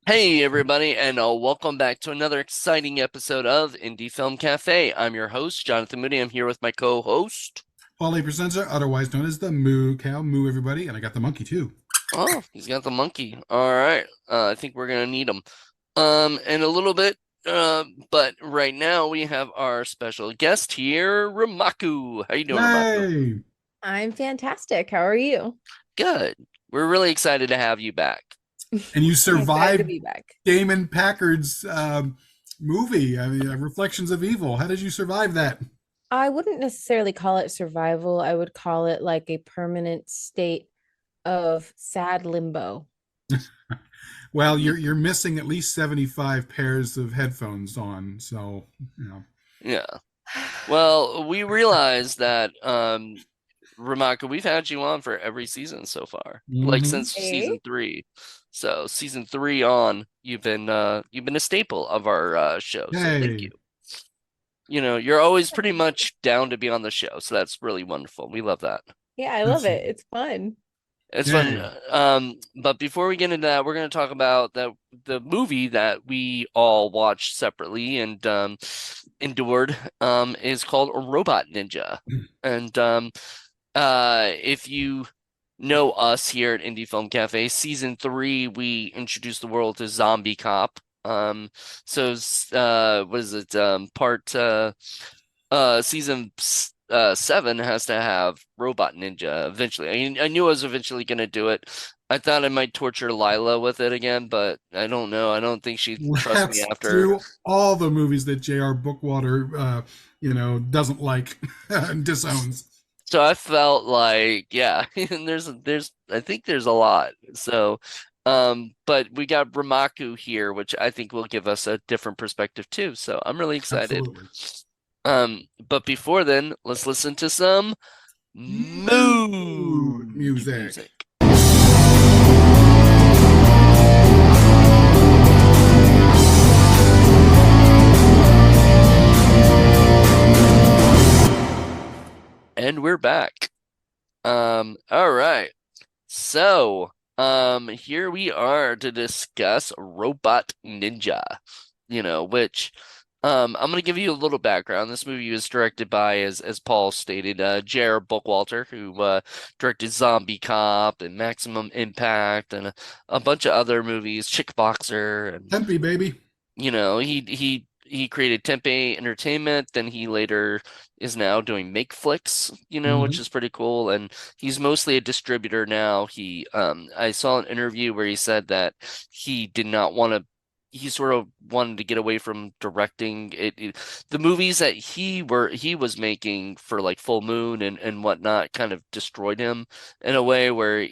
Hey everybody, and welcome back to another exciting episode of Indie Film Cafe. I'm your host, Jonathan Moody. I'm here with my co-host. Paulie Presenza, otherwise known as the Moo Cow. Moo, everybody. And I got the monkey, too. Oh, he's got the monkey. All right, I think we're gonna need him. In a little bit. But right now we have our special guest here, Rimaku. How you doing, Rimaku? Yay! I'm fantastic. How are you? Good. We're really excited to have you back. And you I'm excited to survived be back. Damon Packard's movie, Reflections of Evil. How did you survive that? I wouldn't necessarily call it survival. I would call it like a permanent state of sad limbo. Well, you're missing at least 75 pairs of headphones on, so Yeah. Well, we realized that Ramaka, we've had you on for every season so far, like hmm since season Hey. 3. So season 3 on, you've been a staple of our show. So thank you. Hey, You're always pretty much down to be on the show, so that's really wonderful. We love that. Yeah, I love it. absolutely. It's fun. It's fun. Yay. But before we get into that, we're going to talk about the movie that we all watched separately and endured is called Robot Ninja. And if you know us here at Indie Film Cafe, season 3, we introduced the world to Zombie Cop. What is it? Season 7 has to have Robot Ninja eventually. I knew I was eventually gonna do it. I thought I might torture Lila with it again, but I don't know. I don't think she'd trust me Let's after. do all the movies that J.R. Bookwater, doesn't like and disowns. So I felt like, yeah, and I think there's a lot. So, but we got Ramaku here, which I think will give us a different perspective too. So I'm really excited. Absolutely. But before then, let's listen to some mood Mood music. music. And we're back. All right. So, here we are to discuss Robot Ninja, which I'm gonna give you a little background. This movie was directed by, as Paul stated, J.R. Bookwalter, who directed Zombie Cop and Maximum Impact and a bunch of other movies, Chick Boxer, and Tempe, baby. he created Tempe Entertainment. Then he later is now doing Make Flicks, which hmm is pretty cool. And he's mostly a distributor now. I saw an interview where he said that he did not want to. He sort of wanted to get away from directing the movies that he was making for like Full Moon and whatnot kind of destroyed him in a way where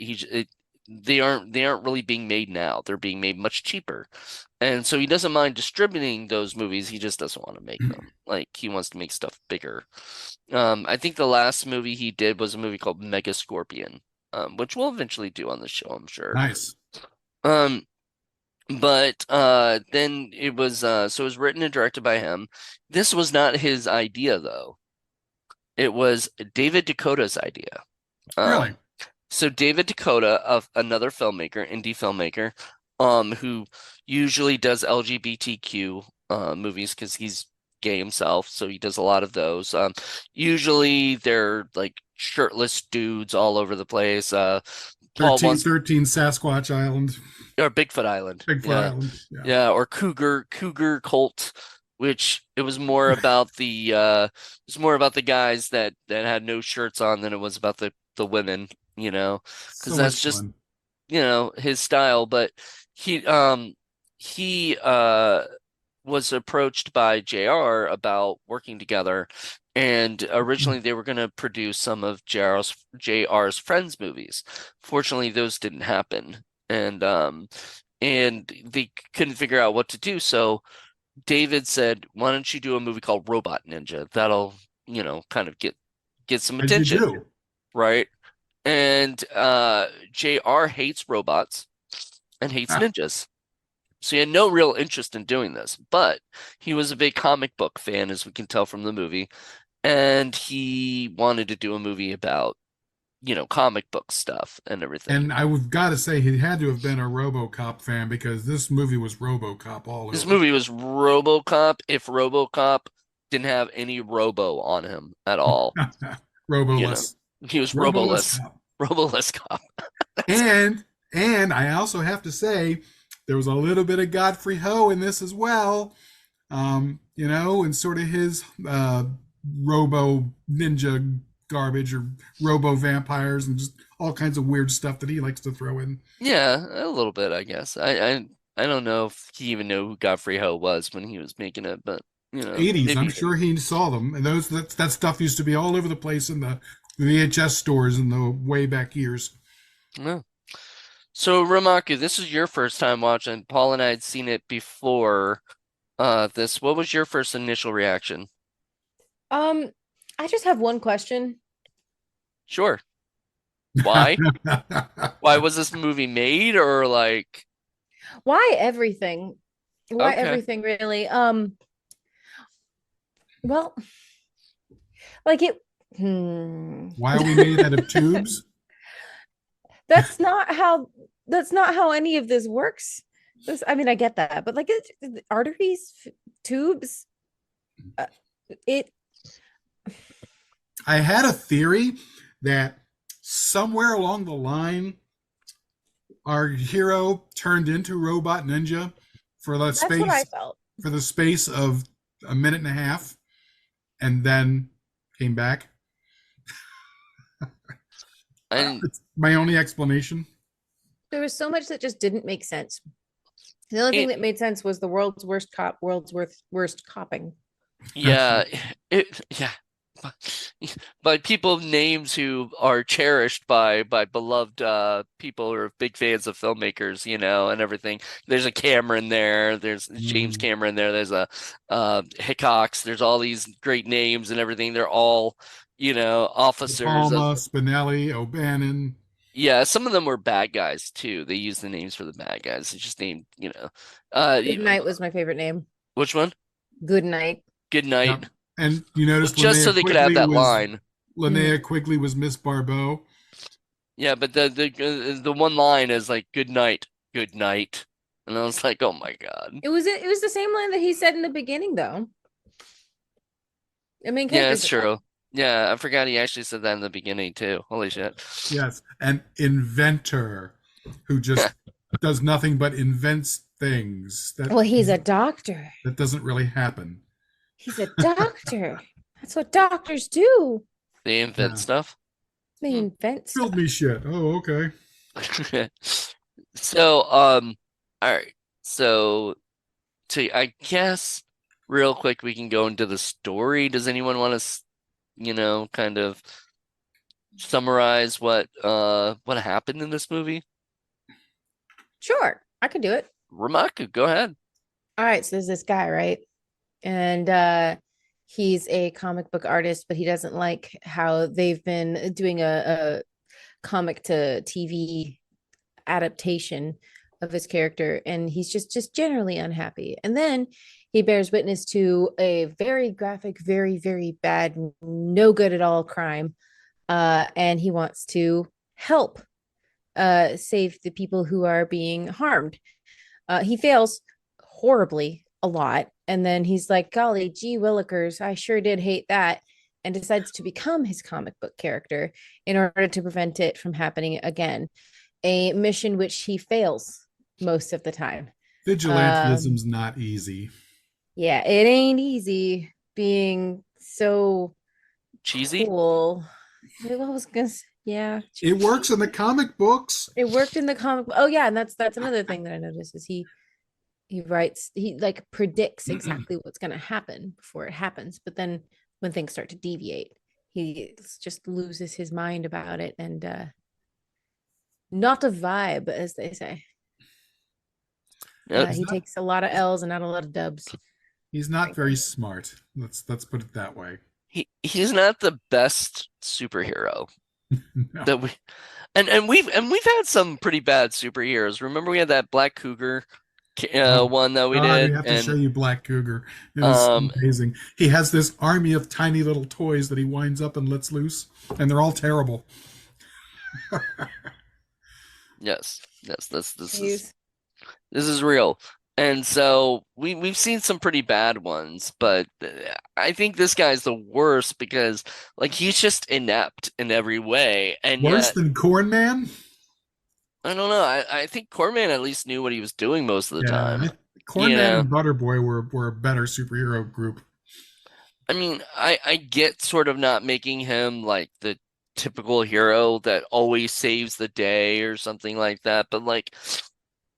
they aren't really being made now. They're being made much cheaper. And so he doesn't mind distributing those movies. He just doesn't want to make them. Like he wants to make stuff bigger. I think the last movie he did was a movie called Mega Scorpion, which we'll eventually do on the show, I'm sure. Nice. Um, but then it was written and directed by him. This was not his idea though. It was David Dakota's idea. Really? So David Dakota, of another filmmaker, indie filmmaker, who usually does LGBTQ movies because he's gay himself, so he does a lot of those. Usually they're like shirtless dudes all over the place. Paul wants 1313 Sasquatch Island. or Bigfoot Island, Bigfoot yeah, Island. Yeah. yeah, or Cougar Cult, which it was more about the guys that had no shirts on than it was about the women, because So that's much just fun. his style. But he he was approached by JR about working together, and originally they were going to produce some of JR's Friends movies. Fortunately, those didn't happen, and they couldn't figure out what to do. So David said, "Why don't you do a movie called Robot Ninja? That'll, kind of get some As you attention, do. right?" And JR hates robots and hates Ah, ninjas. So he had no real interest in doing this, but he was a big comic book fan, as we can tell from the movie, and he wanted to do a movie about comic book stuff and everything. And I've got to say, he had to have been a RoboCop fan because this movie was RoboCop all This over. movie was RoboCop if RoboCop didn't have any robo on him at all. You know, Roboless, he was Roboless roboless, cop. roboless cop. That's And I also have to say, there was a little bit of Godfrey Ho in this as well. And sort of his robo ninja garbage or robo vampires and just all kinds of weird stuff that he likes to throw in. yeah, a little bit, I guess. I don't know if he even knew who Godfrey Ho was when he was making it, but 80s, maybe I'm he did. sure he saw them, and that stuff used to be all over the place in the VHS stores in the way back years. Yeah. So Ramaku, this is your first time watching. Paul and I had seen it before this. What was your first initial reaction? Um, I just have one question. Sure. Why? Why was this movie made or like Why everything? Why okay. everything really? Well, like it Why are we made out of tubes? that's not how any of this works. I mean, I get that, but like arteries, tubes, uh, it I had a theory that somewhere along the line, our hero turned into Robot Ninja for the that's what I space felt. of a minute and a half, and then came back. And It's my only explanation. There was so much that just didn't make sense. The only thing it, that made sense was the world's worst cop, worst copping. yeah, yeah. By people names who are cherished by beloved people who are big fans of filmmakers, and everything. There's a Cameron there, there's James Mm. Cameron there, there's a Hickox, there's all these great names and everything. They're all, De officers of Palma, Spinelli, O'Bannon. yeah, some of them were bad guys too. They used the names for the bad guys. It's just named, uh Good night was my favorite name. which one? Good night. Good Yep. night. And you Well, noticed just so they could have that line. Mhm. Linnea Quigley was Miss Barbeau. Yeah, but the one line is like good night, good night. And I was like, "Oh my God." It was the same line that he said in the beginning, though. The main Yeah, character it's said that. true. Yeah, I forgot he actually said that in the beginning too. Holy shit. Yes, an inventor who just does nothing but invents things Well, he's a doctor. that doesn't really happen. He's a doctor. That's what doctors do. They invent Yeah. stuff. They Hmm. invent Build stuff. me shit. Oh, okay. So, all right. So, I guess real quick we can go into the story. Does anyone want to, kind of summarize what happened in this movie? Sure, I could do it. Ramaku, go ahead. All right, so there's this guy, right? And he's a comic book artist, but he doesn't like how they've been doing a comic to TV adaptation of his character, and he's just generally unhappy. And then he bears witness to a very graphic, very, very bad, no good at all crime. And he wants to help save the people who are being harmed. He fails horribly a lot. And then he's like, golly, gee willikers, I sure did hate that. And decides to become his comic book character in order to prevent it from happening again. A mission which he fails most of the time. Vigilantism's not easy. Yeah, it ain't easy being so Cheesy? cool. I was gonna say, yeah. It works in the comic books. It worked in the comic. Oh yeah, and that's another thing that I noticed is he writes, he like predicts exactly what's going to happen before it happens, but then when things start to deviate, he just loses his mind about it. And not a vibe, as they say. Yep. He's He not, takes a lot of L's and not a lot of dubs, he's not very frankly. smart. Let's put it that way. He's not the best superhero No. that we and we've had some pretty bad superheroes. Remember we had that Black Cougar Oh one that we God, we did, have to show and you Black Cougar. It was um amazing. He has this army of tiny little toys that he winds up and lets loose, and they're all terrible. Yes, yes, Jeez. this is real. And so we've seen some pretty bad ones, but I think this guy's the worst because like he's just inept in every way, and Worse yet than Corn Man? I don't know. I think Corman at least knew what he was doing most of the Yeah, time. Corn You Man know, and Butterboy were a better superhero group. I mean, I get sort of not making him like the typical hero that always saves the day or something like that, but like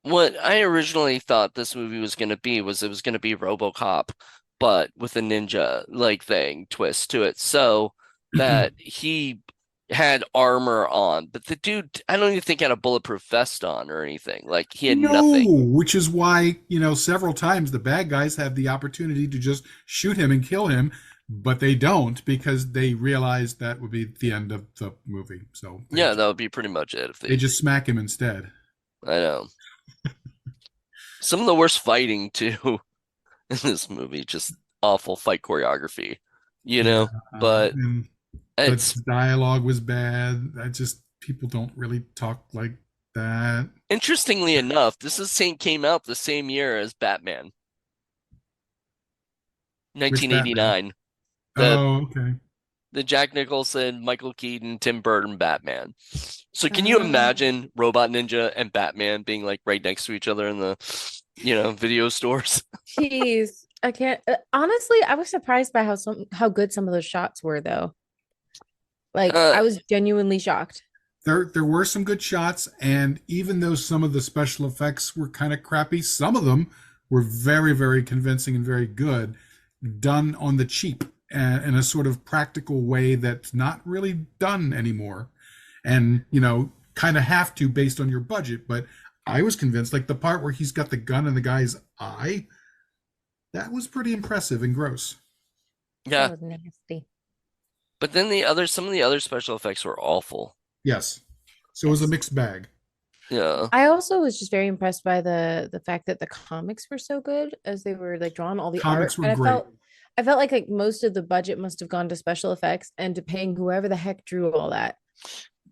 what I originally thought this movie was going to be was it was going to be RoboCop, but with a ninja like thing twist to it, so that he had armor on, but the dude, I don't even think had a bulletproof vest on or anything. Like he had No, nothing. which is why, several times the bad guys have the opportunity to just shoot him and kill him, but they don't because they realize that would be the end of the movie. So Yeah, that would be pretty much it if they they. just smack him instead. I know some of the worst fighting too in this movie, just awful fight choreography, you Yeah, know. But and the it's dialogue was bad. I just people don't really talk like that. interestingly enough, this is same came out the same year as Batman, Which Batman? 1989. The Oh, okay. the Jack Nicholson, Michael Keaton, Tim Burton Batman. So can you Um, imagine Robot Ninja and Batman being like right next to each other in the, video stores? Jeez, I can't. Honestly, I was surprised by how good some of those shots were, though. Like, Uh, I was genuinely shocked. There were some good shots, and even though some of the special effects were kind of crappy, some of them were very, very convincing and very good, done on the cheap and in a sort of practical way that's not really done anymore. And, kind of have to based on your budget. But I was convinced, like the part where he's got the gun in the guy's eye, that was pretty impressive and gross. That yeah, was nasty. but then some of the other special effects were awful. Yes. So it was a Yes. mixed bag. Yeah. I also was just very impressed by the fact that the comics were so good as they were like drawn all the art. Comics were And great. I felt like most of the budget must have gone to special effects and to paying whoever the heck drew all that.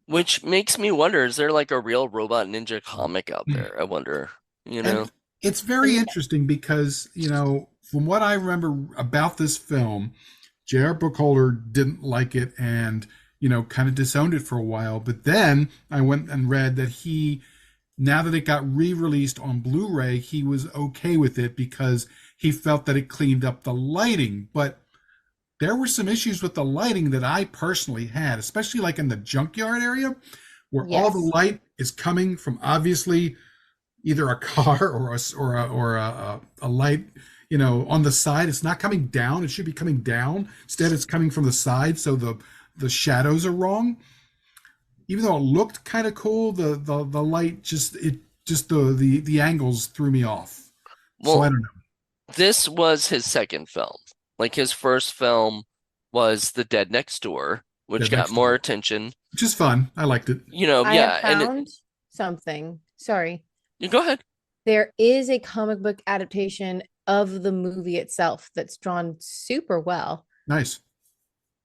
Which makes me wonder, is there like a real Robot Ninja comic out there? I wonder, you know? And it's very And interesting because, from what I remember about this film, J.R. Bookholder didn't like it and, kind of disowned it for a while. But then I went and read that now that it got re-released on Blu-ray, he was okay with it because he felt that it cleaned up the lighting. But there were some issues with the lighting that I personally had, especially like in the junkyard area where all the yes. light is coming from obviously either a car or a light, on the side. It's not coming down. It should be coming down. Instead, it's coming from the side, so the shadows are wrong. Even though it looked kind of cool, the light just the angles threw me off. So I Well, don't know. this was his second film. Like his first film was The Dead Next Door, which Dead got next more door, attention. which is fun. I liked it. I have Yeah, found something. Sorry. you go ahead. There is a comic book adaptation of the movie itself that's drawn super well. Nice.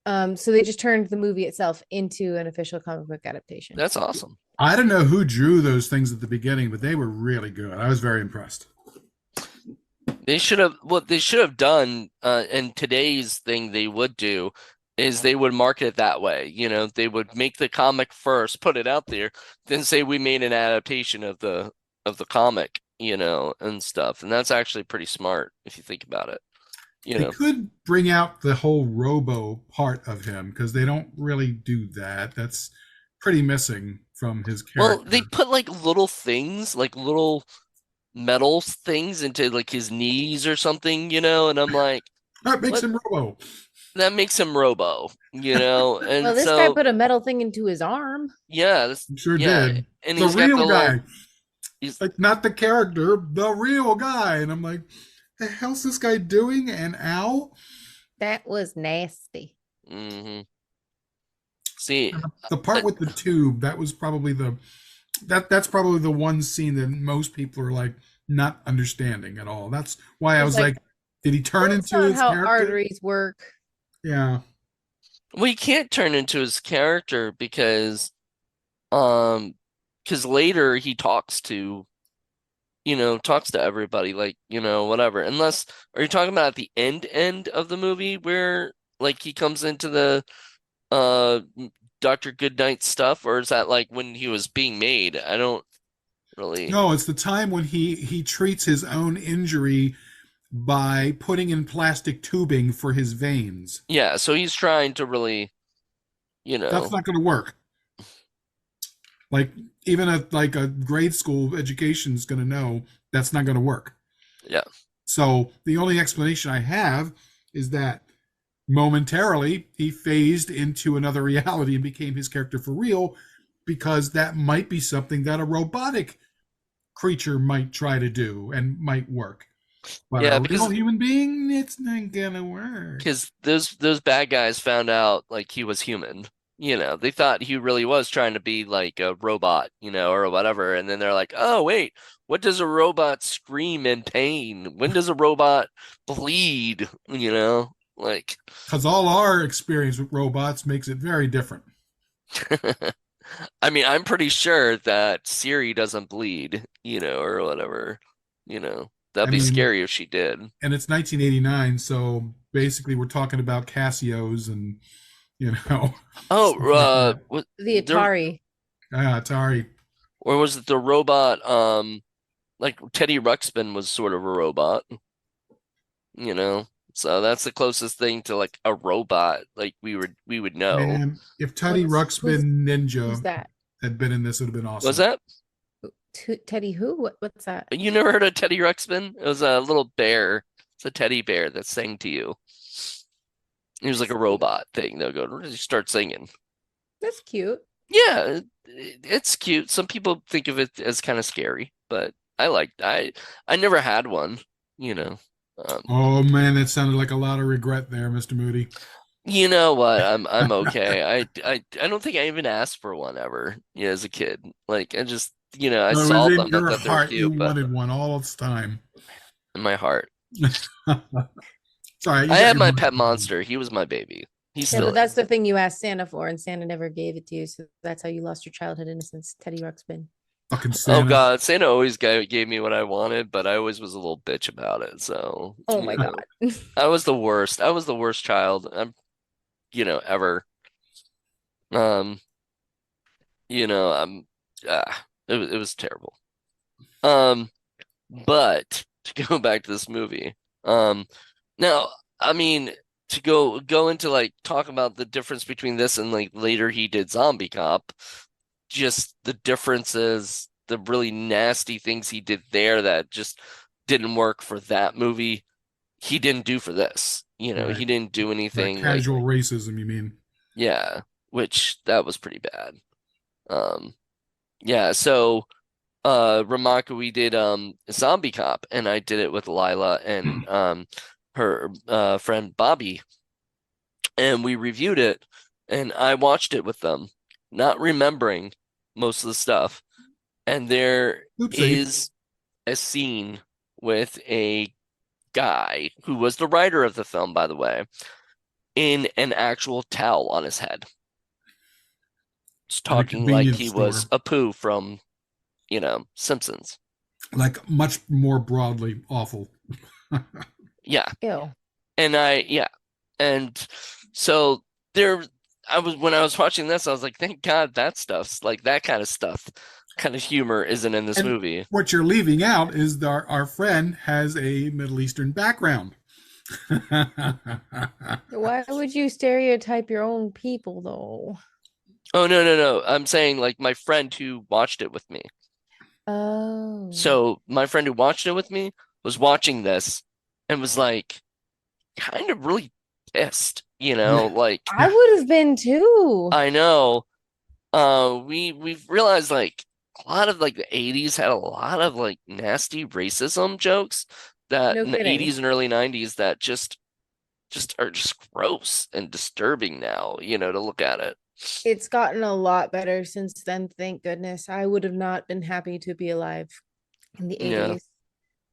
So they just turned the movie itself into an official comic book adaptation. That's awesome. I don't know who drew those things at the beginning, but they were really good. I was very impressed. What they should have done, in today's thing they would do is they would market it that way. They would make the comic first, put it out there, then say we made an adaptation of the comic, and stuff. And that's actually pretty smart if you think about it, you They know. could bring out the whole robo part of him because they don't really do that. That's pretty missing from his Well, they character. put like little things, like little metal things into like his knees or something, and I'm like, That makes what? him robo. That makes him Robo, Well, and this guy so put a metal thing into his arm. yeah, Sure yeah, did. and The he's got real the little guy. he's Like not the character, the real guy. And I'm like, the hell's this guy doing? And ow. That was nasty. hmm See, The uh, part with the tube, that's probably the one scene that most people are like not understanding at all. That's why I It's was like, like, did he turn that's into not his how character? arteries work. Yeah. well, he can't turn into his character because Um, because later he talks to, talks to everybody, like, whatever. Unless, are you talking about at the end of the movie where like he comes into the uh Dr. Goodnight stuff, or is that like when he was being made? I don't really. No, it's the time when he treats his own injury by putting in plastic tubing for his veins. Yeah, so he's trying to really, you That's know, not going to work. Like even a grade school education is going to know that's not going to work. yeah. So the only explanation I have is that momentarily he phased into another reality and became his character for real, because that might be something that a robotic creature might try to do and might work. But Yeah, a real because human being, it's not gonna work. because those bad guys found out like he was human. They thought he really was trying to be like a robot, or whatever. And then they're like, "Oh, wait, what does a robot scream in pain? When does a robot bleed?" Like Because all our experience with robots makes it very different. I mean, I'm pretty sure that Siri doesn't bleed, or whatever. That'd I be mean, scary if she did. and it's 1989, so basically we're talking about Casios and Oh, stuff like that. The there Atari. Atari. or was it the robot? Like Teddy Ruxpin was sort of a robot, you know. So that's the closest thing to like a robot like we would know. Man, if Teddy What's Ruxpin who's Ninja that? had been in this, it would have been Was awesome. that? Teddy who? What's that? You never heard of Teddy Ruxpin? It was a little bear. It's a teddy bear that sang to you. He was like a robot thing. They'll go start singing. That's cute. Yeah, it's cute. Some people think of it as kind of scary, but I never had one, you know. Um, Oh man, that sounded like a lot of regret there, Mr. Moody. You know what? I'm okay. I don't think I even asked for one ever, as a kid. Like I just, I So it was saw in them. I your thought they were heart you cute, but wanted one all the time. in my heart, Sorry, you I got had your my mind. pet monster. He was my baby. He Yeah, still but that's is. the thing you asked Santa for, and Santa never gave it to you. So that's how you lost your childhood innocence, Teddy Ruxpin. Fucking Oh Santa. God, Santa always gave me what I wanted, but I always was a little bitch about it. So, Oh my God. I was the worst. I was the worst child. Ever. Um, I'm. It was terrible. Um. But to go back to this movie, now I mean to go into like talk about the difference between this and like later he did Zombie Cop, just the differences, the really nasty things he did there that just didn't work for that movie. He didn't do for this. Right. He didn't do That anything like casual racism, you mean? yeah, which that was pretty bad. Um, yeah, so. Ri we did Zombie Cop, and I did it with Lila and her friend Bobby, and we reviewed it, and I watched it with them, not remembering most of the stuff. And there Oopsie. is a scene with a guy who was the writer of the film, by the way, in an actual towel on his head, just At a talking like convenience he was store. Apu from, Simpsons. Like much more broadly awful. Yeah. Ew. Yeah. And so there, when I was watching this, I was like, thank God that stuff's like that kind of humor isn't in this And movie. what you're leaving out is that our friend has a Middle Eastern background. Why would you stereotype your own people, though? Oh, no, no, no. I'm saying like my friend who watched it with me. Oh. So my friend who watched it with me was watching this and was like kind of really pissed, Yeah. like I would have been too. I know. We've realized like a lot of like the 80s had a lot of like nasty racism jokes that No in the kidding. 80s and early 90s that just are just gross and disturbing now, to look at it. It's gotten a lot better since then, thank goodness. I would have not been happy to be alive in the Yeah. 80s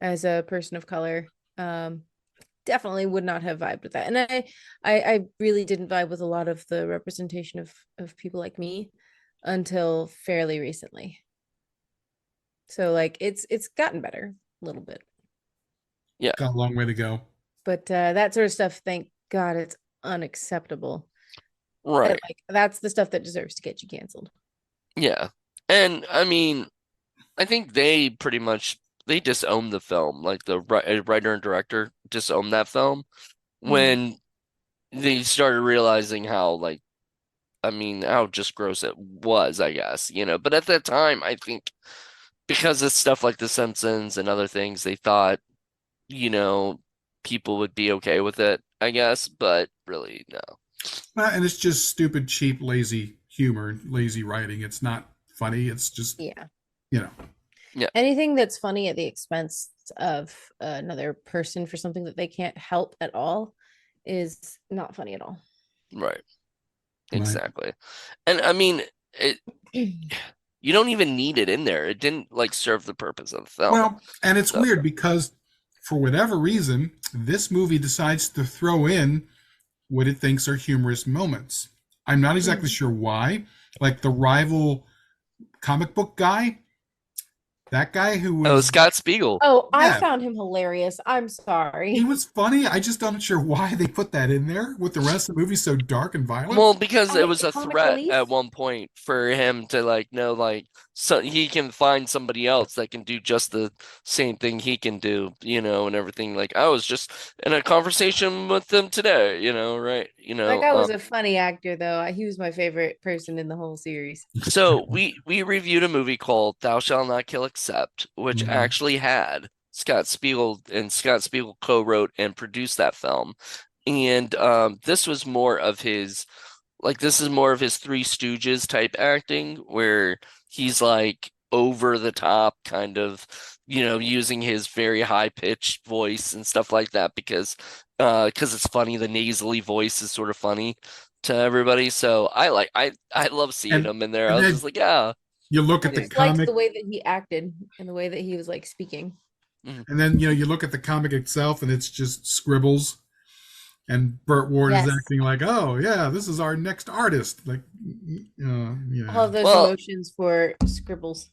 as a person of color. Definitely would not have vibed with that. And I really didn't vibe with a lot of the representation of people like me. until fairly recently. So like it's gotten better a little bit. Yeah, Got a long way to go. But that sort of stuff, thank God, it's unacceptable. And right. like that's the stuff that deserves to get you canceled. Yeah. And I mean, I think they pretty much they disowned the film. Like the writer and director disowned that film Mm. when they started realizing how like I mean, how just gross it was, I guess, you know. But at that time, I think because of stuff like The Simpsons and other things, they thought, you know, people would be okay with it, I guess, but really, no. And it's just stupid, cheap, lazy humor, lazy writing. It's not funny. It's just, Yeah. you know. Yeah, Anything that's funny at the expense of another person for something that they can't help at all is not funny at all. right. Right. Exactly. And I mean, it you don't even need it in there. It didn't like serve the purpose of the film. Well, and it's So, weird because for whatever reason, this movie decides to throw in what it thinks are humorous moments. I'm not exactly Mm. sure why. Like the rival comic book guy, that guy who oh, was, Scott Spiegel. Oh, I yeah, found him hilarious. I'm he sorry. was funny. I just not sure why they put that in there with the rest of the movie so dark and violent. Well, because it was a Comic threat relief. at one point for him to like know like so he can find somebody else that can do just the same thing he can do, you know, and everything. Like I was just in a conversation with them today, you know, right? That guy was a funny actor, though. He was my favorite person in the whole series. So we reviewed a movie called Thou Shalt Not Kill Except, which Mhm. actually had Scott Spiegel and Scott Spiegel co-wrote and produced that film. And this was more of his like this is more of his Three Stooges type acting where he's like over the top kind of, you know, using his very high pitched voice and stuff like that because it's funny, the nasally voice is sort of funny to everybody. So I love seeing And him in there. I and was then just like, yeah. you look I at the just liked comic, the way that he acted and the way that he was like speaking. Mhm. and then you look at the comic itself, and it's just scribbles. And Burt Ward is Yes. acting like, oh yeah, this is our next artist. Like, All yeah, of those Well, emotions for scribbles.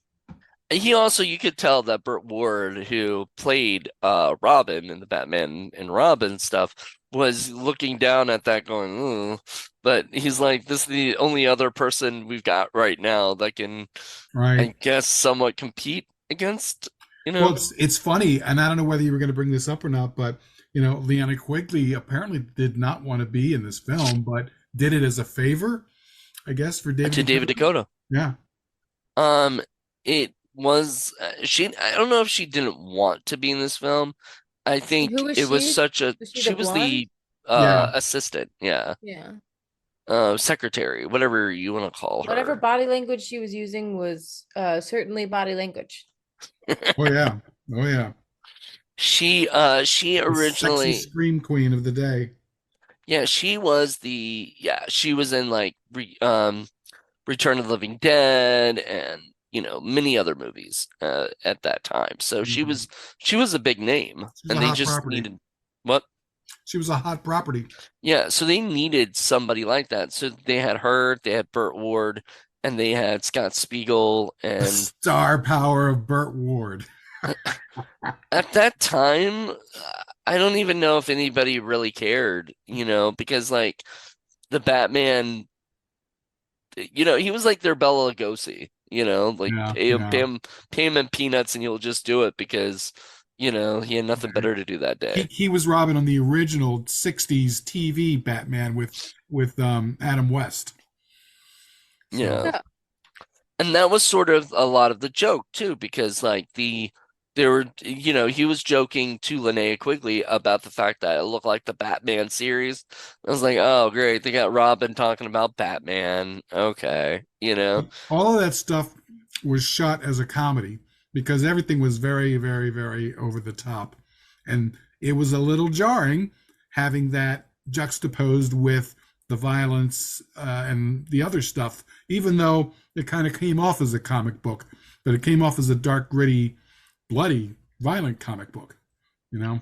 he also, you could tell that Burt Ward, who played Robin in the Batman and Robin stuff, was looking down at that going, ooh. But he's like, this is the only other person we've got right now that can, right. I guess, somewhat compete against, you Well, know? it's funny, and I don't know whether you were going to bring this up or not, but Leanna Quigley apparently did not want to be in this film, but did it as a favor, I guess, for David To David Dakota. Dakota. Yeah. Um, it was I don't know if she didn't want to be in this film. I think Who was it was she? such a Was she she the was blonde? the Yeah. assistant, yeah. Yeah. Secretary, whatever you want to call Whatever her. body language she was using was certainly body language. Oh yeah. Oh yeah. She The sexy originally, scream queen of the day. yeah, she was the yeah, she was in like Return of the Living Dead and many other movies at that time. So Mhm. she was a big name She was and a they hot just property. needed what? She was a hot property. Yeah, so they needed somebody like that. So they had her, they had Burt Ward, and they had Scott Spiegel. The And star power of Burt Ward. at that time, I don't even know if anybody really cared, because like the Batman, he was like their Bela Lugosi, like Yeah, yeah. pay him in peanuts and he'll just do it because, he had nothing better to do that He day. he was Robin on the original '60s TV Batman with Adam West. So Yeah. Yeah. And that was sort of a lot of the joke too, because like there were, he was joking to Linnea Quigley about the fact that it looked like the Batman series. I was like, oh, great, they got Robin talking about Batman. Okay, but all of that stuff was shot as a comedy because everything was very, very, very over the top, and it was a little jarring having that juxtaposed with the violence and the other stuff. Even though it kind of came off as a comic book, but it came off as a dark, gritty, bloody, violent comic book. You know.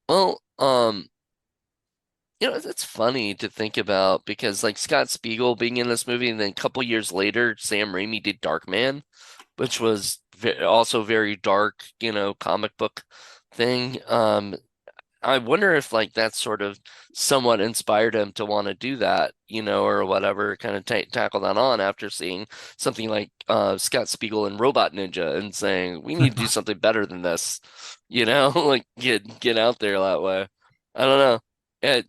Well, it's funny to think about because like Scott Spiegel being in this movie, and then a couple years later, Sam Raimi did Darkman, which was also very dark, comic book thing. I wonder if like that sort of somewhat inspired him to want to do that, or whatever, kind of ta tackle that on after seeing something like Scott Spiegel and Robot Ninja and saying we need to do something better than this, like get out there that way. I don't know. It,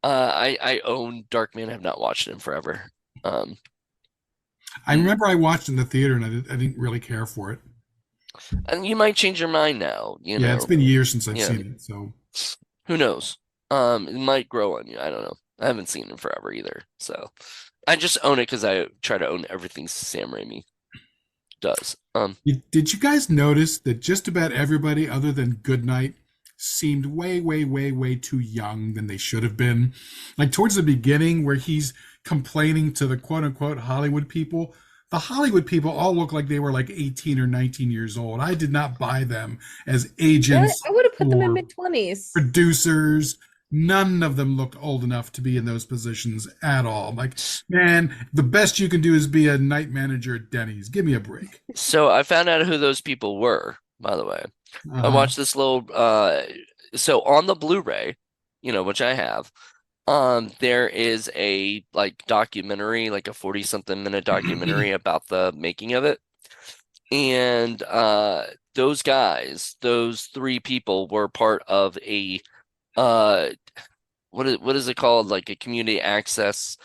I own Darkman. I've not watched it in forever. Um, I remember I watched in the theater and I didn't really care for it. and you might change your mind now, Yeah, it's been years since I've Yeah, seen it, so who knows? It might grow on you. I don't know. I haven't seen it in forever either. So I just own it because I try to own everything Sam Raimi does. Did you guys notice that just about everybody other than Goodnight seemed way, way, way, way too young than they should have been? Like towards the beginning, where he's complaining to the quote unquote Hollywood people, the Hollywood people all look like they were like 18 or 19 years old. I did not buy them as Really? agents I would have put them in or mid-20s. producers. None of them looked old enough to be in those positions at all. Like, man, the best you can do is be a night manager at Denny's. Give me a break. So I found out who those people were, by the way. I Uh-huh. watched this little so on the Blu-ray, which I have, there is a like documentary, like a 40 something minute documentary about the making of it. And those guys, those three people were part of a uh what is it called? Like a community access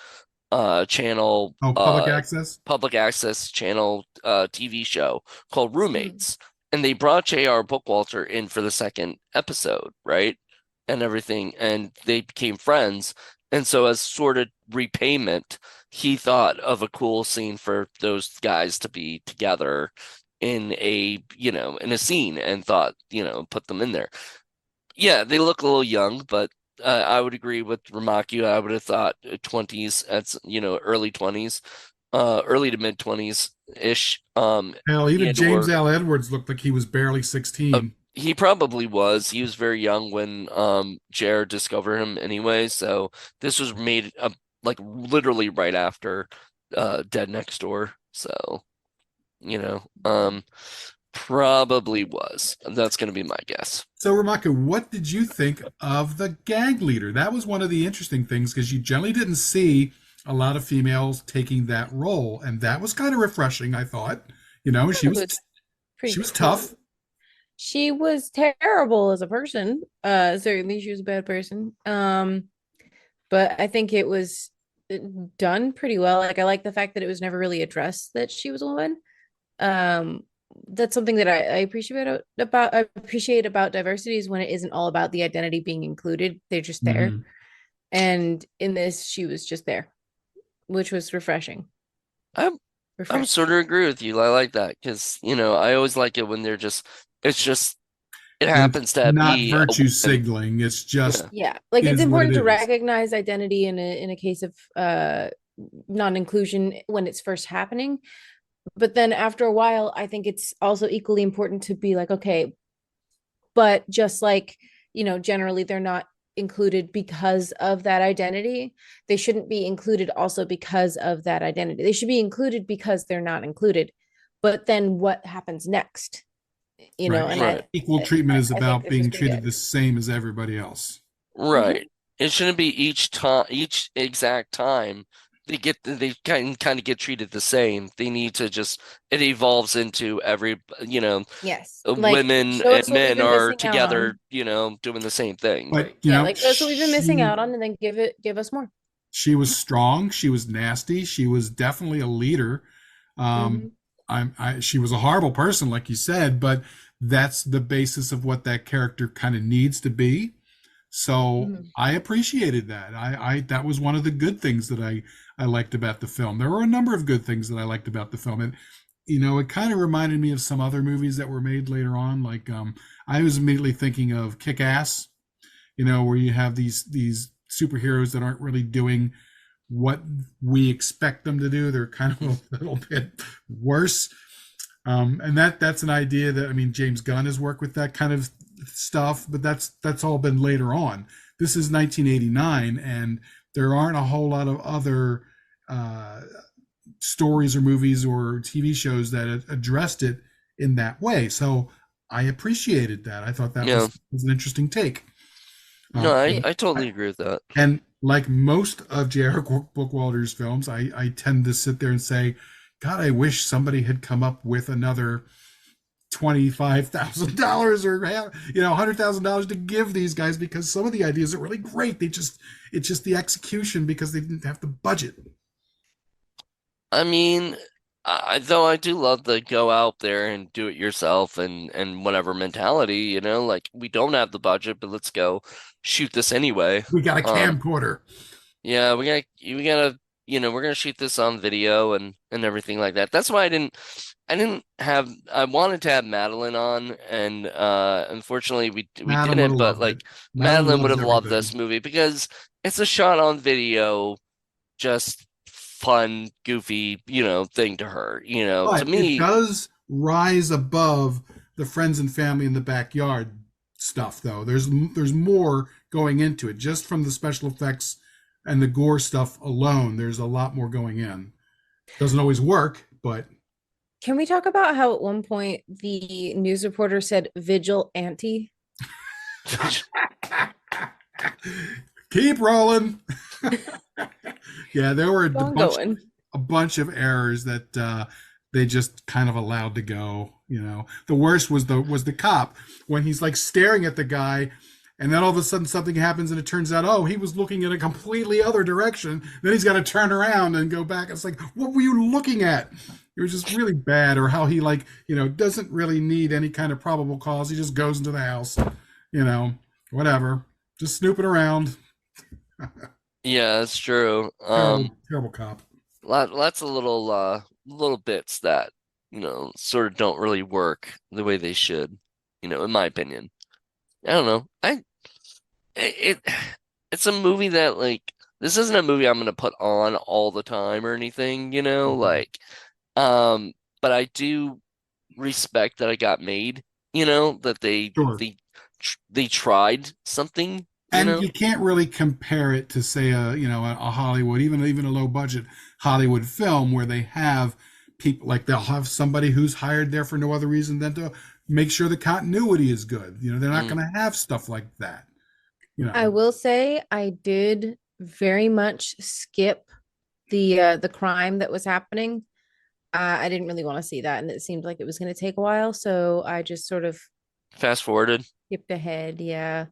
channel Oh, public access? public access channel TV show called Mhm. Roommates. And they brought J.R. Bookwalter in for the second episode, right? And everything, and they became friends. And so as sort of repayment, he thought of a cool scene for those guys to be together in a scene and thought, put them in there. Yeah, they look a little young, but I would agree with Ramaku. I would have thought 20s, that's early 20s, early to mid 20s ish. Hell, even And James or L. Edwards looked like he was barely 16. he probably was. He was very young when Jared discovered him anyway. So this was made like literally right after Dead Next Door. So you know, um, probably was. That's gonna be my guess. So, Ramaka, what did you think of the gag leader? That was one of the interesting things because you generally didn't see a lot of females taking that role, and that was kind of refreshing, I thought. You know, I she thought it was was she pretty was cool. tough. She was terrible as a person. Certainly she was a bad person. But I think it was done pretty well. Like I like the fact that it was never really addressed that she was a woman. Um, that's something that I appreciate about diversity is when it isn't all about the identity being included. They're just there. Mhm. And in this, she was just there, which was refreshing. I'm I'm Refreshing. sort of agree with you. I like that because I always like it when they're just it's just it And it's happens to not be a virtue woman. signaling. It's just Yeah. Yeah, like it's is what it important to is. recognize identity in a case of non-inclusion when it's first happening. But then after a while, I think it's also equally important to be like, okay, but just like, generally they're not included because of that identity. They shouldn't be included also because of that identity. They should be included because they're not included. But then what happens next? Right. And Right. Equal treatment is I think about this was being pretty treated good. the same as everybody else. Right. Hmm. It shouldn't be each exact time they kind of get treated the same. They need to just it evolves into every Yes, like women show and us what we've men been are missing out together, on. doing the same thing. But Yeah, like show us what we've been missing out on, and then give us more. she was strong. She was nasty. She was definitely a leader. Um, Hmm. she was a horrible person, like you said, but that's the basis of what that character kind of needs to be. So Hmm. I appreciated that. That was one of the good things that I liked about the film. There were a number of good things that I liked about the film, and it kind of reminded me of some other movies that were made later on. Like I was immediately thinking of Kick Ass, where you have these superheroes that aren't really doing what we expect them to do. They're kind of a little bit worse. And that's an idea that I mean James Gunn has worked with that kind of stuff, but that's all been later on. this is 1989, and there aren't a whole lot of other uh, stories or movies or TV shows that addressed it in that way. So I appreciated that. I thought that Yeah. was an interesting take. No, Yeah. I totally agree with that. And like most of J.R. Bookwalter's films, I tend to sit there and say, God, I wish somebody had come up with another $25,000 or $100,000 to give these guys, because some of the ideas are really great. It's just the execution because they didn't have the budget. I mean, though I do love the go out there and do it yourself and whatever mentality, like we don't have the budget, but let's go shoot this anyway. We got a Um, camcorder. yeah, we gotta, we're gonna shoot this on video and everything like that. That's why I wanted to have Madeline on, and unfortunately we Madeline would didn't, have but loved it. like Madeline Madeline would loves have loved everything. this movie because it's a shot on video, just fun, goofy, thing to her. To But it me, does rise above the friends and family in the backyard stuff, though. There's more going into it just from the special effects and the gore stuff alone. There's a lot more going in. Doesn't always work, but Can we talk about how at one point the news reporter said vigil ante? keep rolling. Yeah, there were Ongoing. a bunch of errors that they just kind of allowed to go. The worst was the cop when he's like staring at the guy, and then all of a sudden something happens, and it turns out, oh, he was looking in a completely other direction. Then he's got to turn around and go back. It's like, what were you looking at? It was just really bad. Or how he like doesn't really need any kind of probable cause. He just goes into the house. You know, whatever, just snooping around. yeah, it's true. Terrible, terrible cop. Lots of little bits that, sort of don't really work the way they should, in my opinion. I don't know. It it's a movie that, like, this isn't a movie I'm gonna put on all the time or anything, Mhm. like but I do respect that it got made, that Sure. they tried something, And you can't really compare it to, say, a Hollywood, even a low budget Hollywood film, where they have people, like, they'll have somebody who's hired there for no other reason than to make sure the continuity is good. They're not Mm, going to have stuff like that. You I know, will say I did very much skip the crime that was happening. I didn't really want to see that, and it seemed like it was going to take a while, so I just sort of fast forwarded. skipped ahead. Yeah.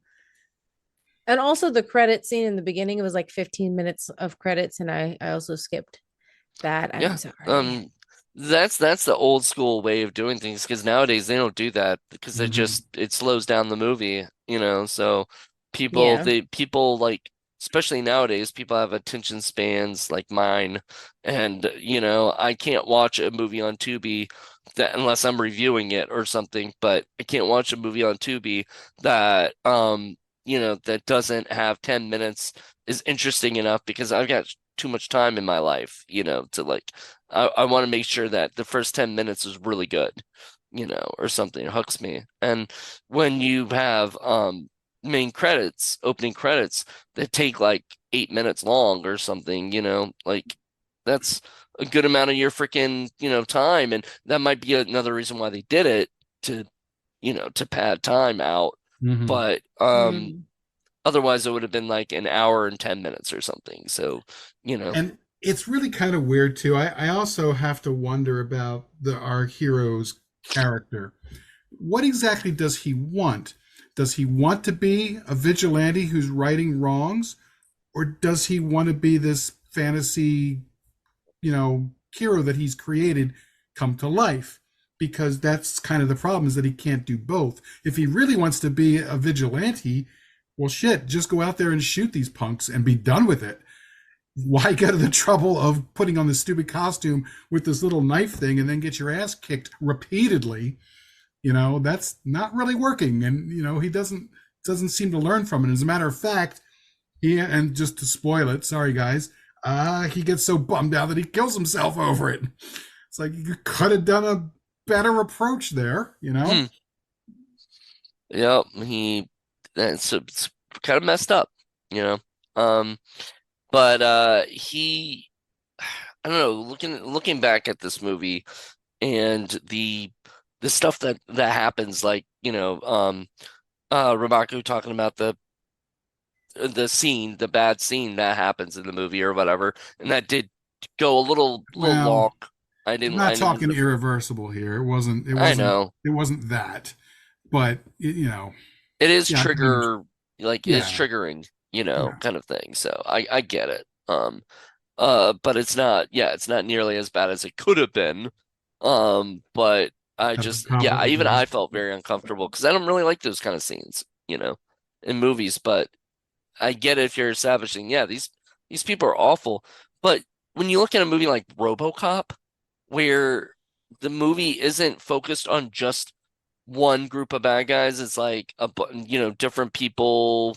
And also the credit scene in the beginning, it was like 15 minutes of credits, and I also skipped that. I'm Yeah. sorry. That's the old school way of doing things, because nowadays they don't do that because hmm it slows down the movie, so Yeah. people like, especially nowadays, people have attention spans like mine, and I can't watch a movie on Tubi that, unless I'm reviewing it or something, but I can't watch a movie on Tubi that that doesn't have 10 minutes is interesting enough, because I've got too much time in my life, to like, I want to make sure that the first 10 minutes is really good, or something. It hooks me. And when you have main credits, opening credits that take like 8 minutes long or something, like that's a good amount of your freaking, time. And that might be another reason why they did it, to, to pad time out. hmm But Mm. otherwise it would have been like an hour and 10 minutes or something. So, you know, And it's really kind of weird too. I also have to wonder about our hero's character. What exactly does he want? Does he want to be a vigilante who's righting wrongs, or does he want to be this fantasy, hero that he's created come to life? Because that's kind of the problem, is that he can't do both. If he really wants to be a vigilante, well, shit, just go out there and shoot these punks and be done with it. Why go to the trouble of putting on this stupid costume with this little knife thing and then get your ass kicked repeatedly? That's not really working. And he doesn't seem to learn from it. As a matter of fact, and just to spoil it, sorry guys, he gets so bummed out that he kills himself over it. It's like, you could have done a better approach there. yeah, he, it's kind of messed up, you know. Um, but he, I don't know, looking back at this movie and the stuff that happens, like, Rimaku talking about the scene, the bad scene that happens in the movie or whatever, and that did go a little Well, long. I I'm didn't not I didn't talking irreversible here. It wasn't. It I wasn't. know. It wasn't that. But It is yeah. I mean, it's yeah, triggering, yeah. kind of thing. So I get it. But it's not nearly as bad as it could have been. But I That's just, yeah, even comparable. I felt very uncomfortable because I don't really like those kind of scenes, in movies. But I get it if you're establishing, yeah, these people are awful. But when you look at a movie like RoboCop, where the movie isn't focused on just one group of bad guys, it's like different people,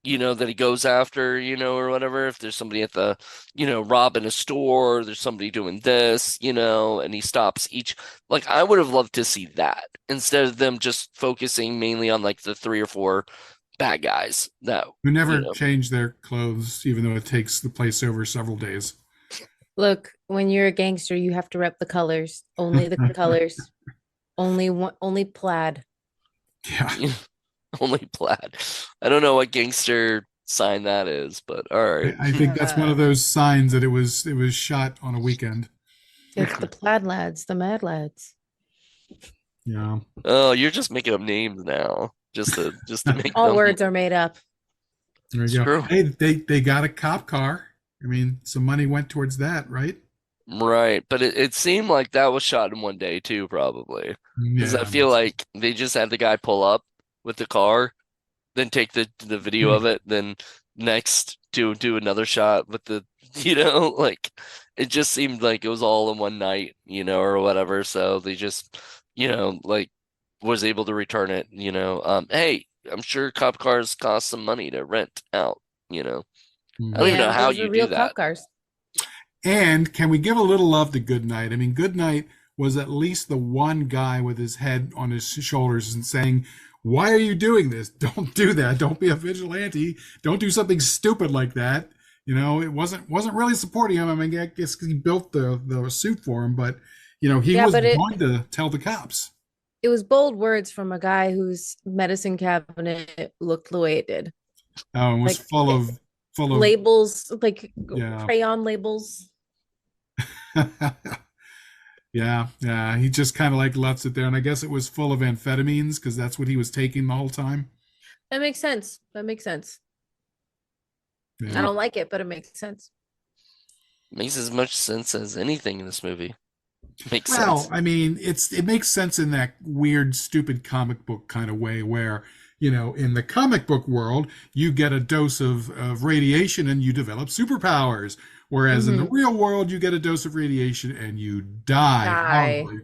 that he goes after, or whatever. If there's somebody at the, robbing a store, there's somebody doing this, and he stops each. Like, I would have loved to see that instead of them just focusing mainly on like the three or four bad guys that, Who you never know. change their clothes, even though it takes the place over several days. Look, when you're a gangster, you have to rep the colors. Only the colors. Only one, only plaid. Yeah, Only plaid. I don't know what gangster sign that is, but all right. I think that's one Uh, of those signs that it was shot on a weekend. it's the plaid lads, the mad lads. Yeah, Oh, you're just making up names now, just to make All them words are made up. there you go. true. Hey, they got a cop car. I mean, some money went towards that, right? Right, but it seemed like that was shot in one day too, probably. Because I Yeah, feel like they just had the guy pull up with the car, then take the video of it, then next do another shot with the, like it just seemed like it was all in one night, or whatever. So they just, like was able to return it, Hey, I'm sure cop cars cost some money to rent out, I don't even hmm. know Yeah, how those you are do real that. cop cars. And can we give a little love to Goodnight? I mean, Goodnight was at least the one guy with his head on his shoulders and saying, "Why are you doing this? Don't do that. Don't be a vigilante. Don't do something stupid like that." It wasn't really supporting him. I mean, I guess he built the suit for him, but he Yeah, was but going to tell the cops. it was bold words from a guy whose medicine cabinet looked the way it did. It was Like full of labels, like yeah. crayon labels. Yeah. He just kind of like left it there, and I guess it was full of amphetamines because that's what he was taking the whole time. That makes sense. That makes sense. I Yeah. don't like it, but it makes sense. Makes as much sense as anything in this movie. Makes Well, sense. I mean, it makes sense in that weird, stupid comic book kind of way where, in the comic book world, you get a dose of radiation and you develop superpowers. Whereas in the Hmm. real world, you get a dose of radiation and you die Die. horribly.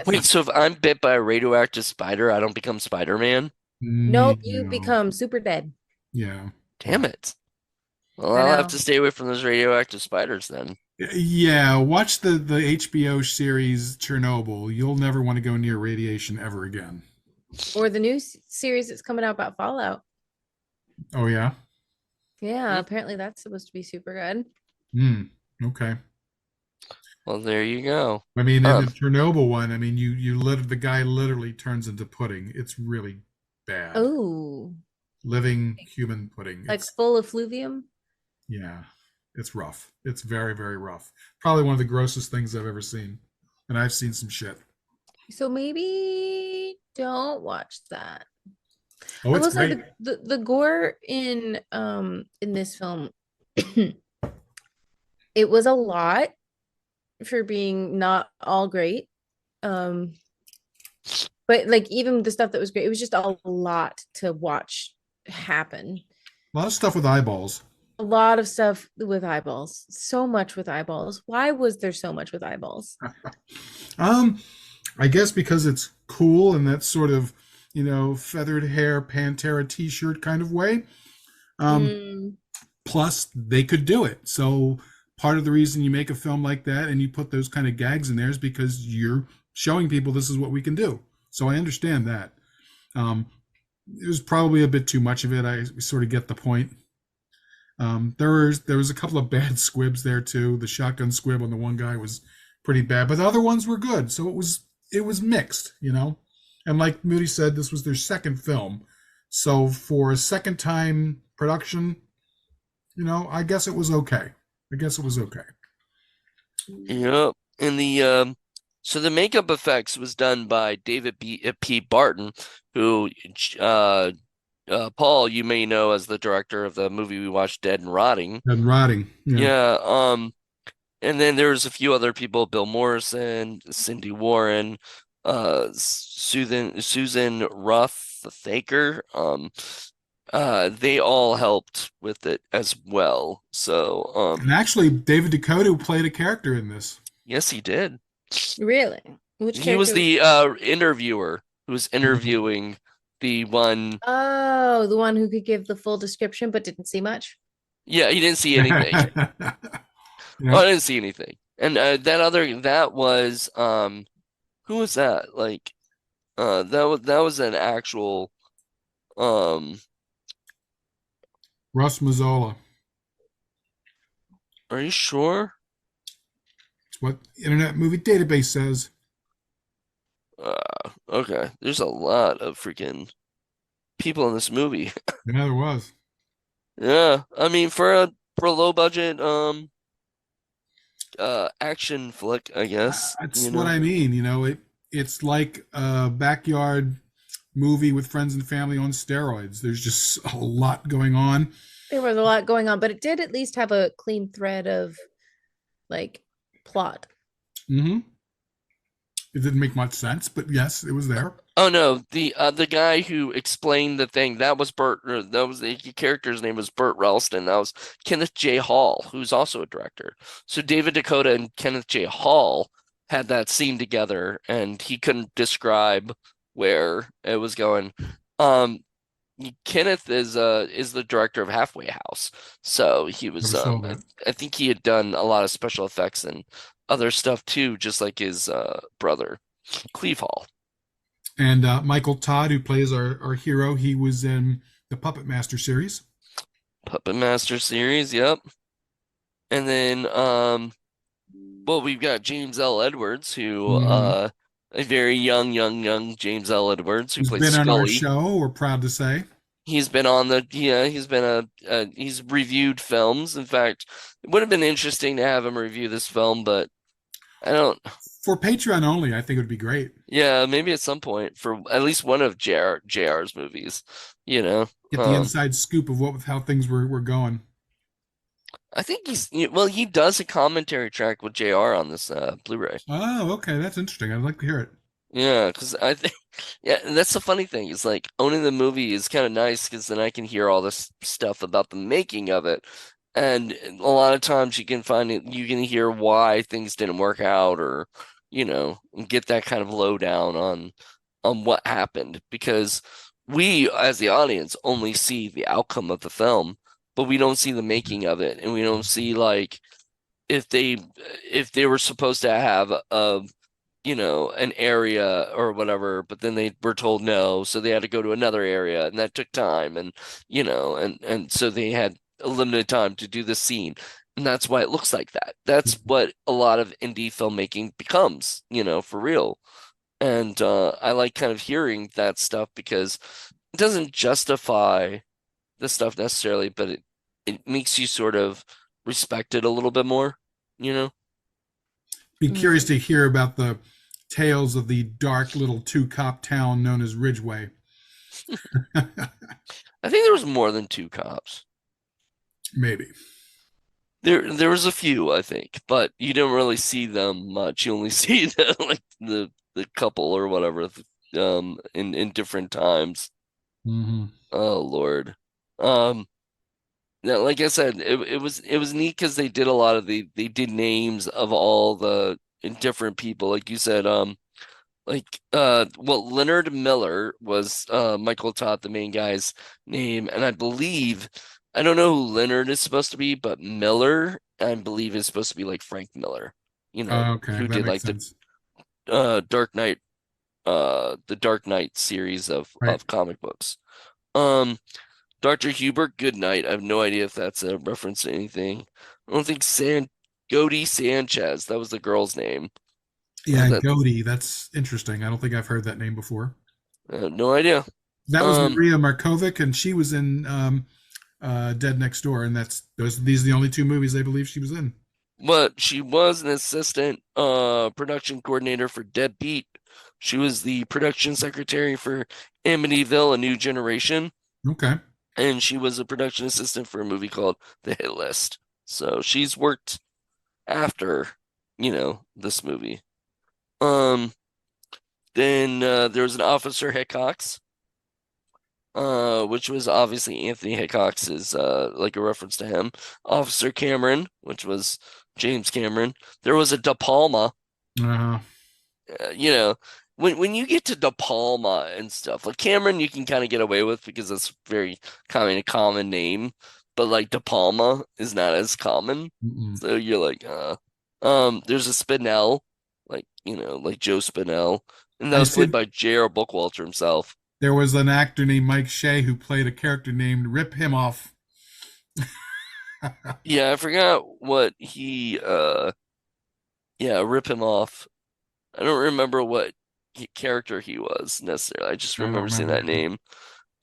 Wait, Yes. so if I'm bit by a radioactive spider, I don't become Spider-Man? Nope, you No. become super dead. Yeah. Damn it. Well, I I'll have know. to stay away from those radioactive spiders then. Yeah, watch the HBO series Chernobyl. You'll never want to go near radiation ever again. Or the new series that's coming out about Fallout. Oh yeah. Yeah, Hmm. apparently that's supposed to be super good. Hmm. Okay. Well, there you go. I mean, in the Um, Chernobyl one, I mean, the guy literally turns into pudding. It's really bad. Oh, Living human pudding. like It's full of fluvium. yeah, it's rough. It's very, very rough. Probably one of the grossest things I've ever seen. And I've seen some shit. So maybe don't watch that. Oh, I it's will say great. the gore in this film it was a lot for being not all great. Um but like even the stuff that was great, it was just a lot to watch happen. A lot of stuff with eyeballs. A lot of stuff with eyeballs. So much with eyeballs. Why was there so much with eyeballs? Um, I guess because it's cool and that sort of, feathered hair Pantera t-shirt kind of way. Um, Mm, plus they could do it. So part of the reason you make a film like that and you put those kind of gags in there is because you're showing people this is what we can do. So I understand that. Um, it was probably a bit too much of it. I sort of get the point. There was a couple of bad squibs there too. The shotgun squib on the one guy was pretty bad, but the other ones were good. So it was mixed, you know. And like Moody said, this was their second film, so for a second time production, I guess it was okay. I guess it was okay. Yep. And so the makeup effects was done by David P. Barton, who Paul, you may know as the director of the movie we watched, Dead and Rotting. And rotting, yeah. Yeah, and then there's a few other people, Bill Morrison, Cindy Warren, Susan Ruff Thaker. They all helped with it as well. So, And actually, David Dakota played a character in this. yes, he did. Really? Which He was character? the interviewer who was interviewing the one. Oh, the one who could give the full description but didn't see much. Yeah, he didn't see anything. Oh, Yep. I didn't see anything. And that was who was that? Like that was an actual um Russ Mazzola. are you sure? It's what Internet Movie Database says. Okay. There's a lot of freaking people in this movie. Yeah, there was. Yeah. I mean for a low budget action flick, I guess, That's what I mean. It's like a backyard movie with friends and family on steroids. There's just a lot going on. There was a lot going on, but it did at least have a clean thread of like plot. Hmm. It didn't make much sense, but yes, it was there. Oh no, the guy who explained the thing, that was Burt, that was the character's name was Burt Ralston. That was Kenneth J. Hall, who's also a director. So David Dakota and Kenneth J. Hall had that scene together, and he couldn't describe where it was going. Um, Kenneth is the director of Halfway House, so he was Never saw I think he had done a lot of special effects and other stuff too, just like his brother Cleve Hall. And Michael Todd, who plays our hero, he was in the Puppet Master series. Puppet Master series, yep. And then well, we've got James L. Edwards, who Hmm. a very young James L. Edwards who Who's plays been on our Scully. show, we're proud to say. He's been on the yeah, he's been he's reviewed films. In fact, it would have been interesting to have him review this film, but I don't. For Patreon only, I think it would be great. Yeah, maybe at some point for at least one of JR's movies, you know. Get the inside scoop of how things were going. I think well, he does a commentary track with JR on this Blu-ray. Oh, okay, that's interesting. I'd like to hear it. Yeah, because I think, yeah, and that's the funny thing is like owning the movie is kind of nice because then I can hear all this stuff about the making of it. And a lot of times you can find it, you can hear why things didn't work out or, get that kind of lowdown on what happened because we as the audience only see the outcome of the film, but we don't see the making of it and we don't see like if they if they were supposed to have a an area or whatever, but then they were told no, so they had to go to another area, and that took time, and and so they had a limited time to do the scene, and that's why it looks like that. That's what a lot of indie filmmaking becomes, for real. And I like kind of hearing that stuff because it doesn't justify the stuff necessarily, but it makes you sort of respect it a little bit more, you know? Be curious Mhm. to hear about the tales of the dark little two-cop town known as Ridgeway. I think there was more than two cops. Maybe. There was a few, I think, but you didn't really see them much. You only see the couple or whatever in different times. Hmm. Oh Lord. Um yeah, like I said, it was neat because they did a lot of they did names of all the different people. Like you said, well, Leonard Miller was Michael Todd, the main guy's name, and I believe I don't know who Leonard is supposed to be, but Miller I believe is supposed to be like Frank Miller, Okay, who that did makes like the sense. Dark Knight the Dark Knight series Right. of comic books. Um, Dr. Hubert Goodnight. I have no idea if that's a reference to anything. I don't think Godi Sanchez. That was the girl's name. Yeah, That Goaty. That's interesting. I don't think I've heard that name before. no idea. That was Um, Maria Markovic, and she was in Dead Next Door, and these are the only two movies I believe she was in. but she was an assistant production coordinator for Deadbeat. She was the production secretary for Amityville: A New Generation, Okay. and she was a production assistant for a movie called The Hit List. So she's worked after, this movie. Um, then there was an Officer Hickox, which was obviously Anthony Hickox's, like a reference to him. Officer Cameron, which was James Cameron. There was a De Palma. Uh, uh, you know, when you get to De Palma and stuff, like Cameron, you can kind of get away with because it's very kind of common name, but like De Palma is not as common. mm-mm. So you're like, there's a Spinell, like Joe Spinell, and that I was played see. by J.R. Bookwalter himself. There was an actor named Mike Shea who played a character named Rip Him Off. Yeah, I forgot what yeah, rip him off. I don't remember what character he was necessarily. I just I don't remember seeing remember. that name.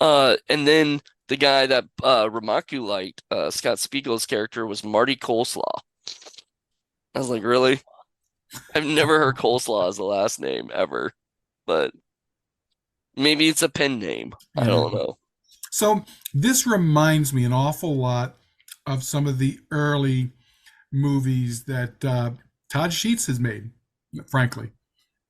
And then the guy that Rimaku liked, Scott Spiegel's character was Marty Coleslaw. I was like, really? I've never heard Coleslaw as a last name ever, but maybe it's a pen name. I Yeah. don't know. So this reminds me an awful lot of some of the early movies that Todd Sheets has made, frankly,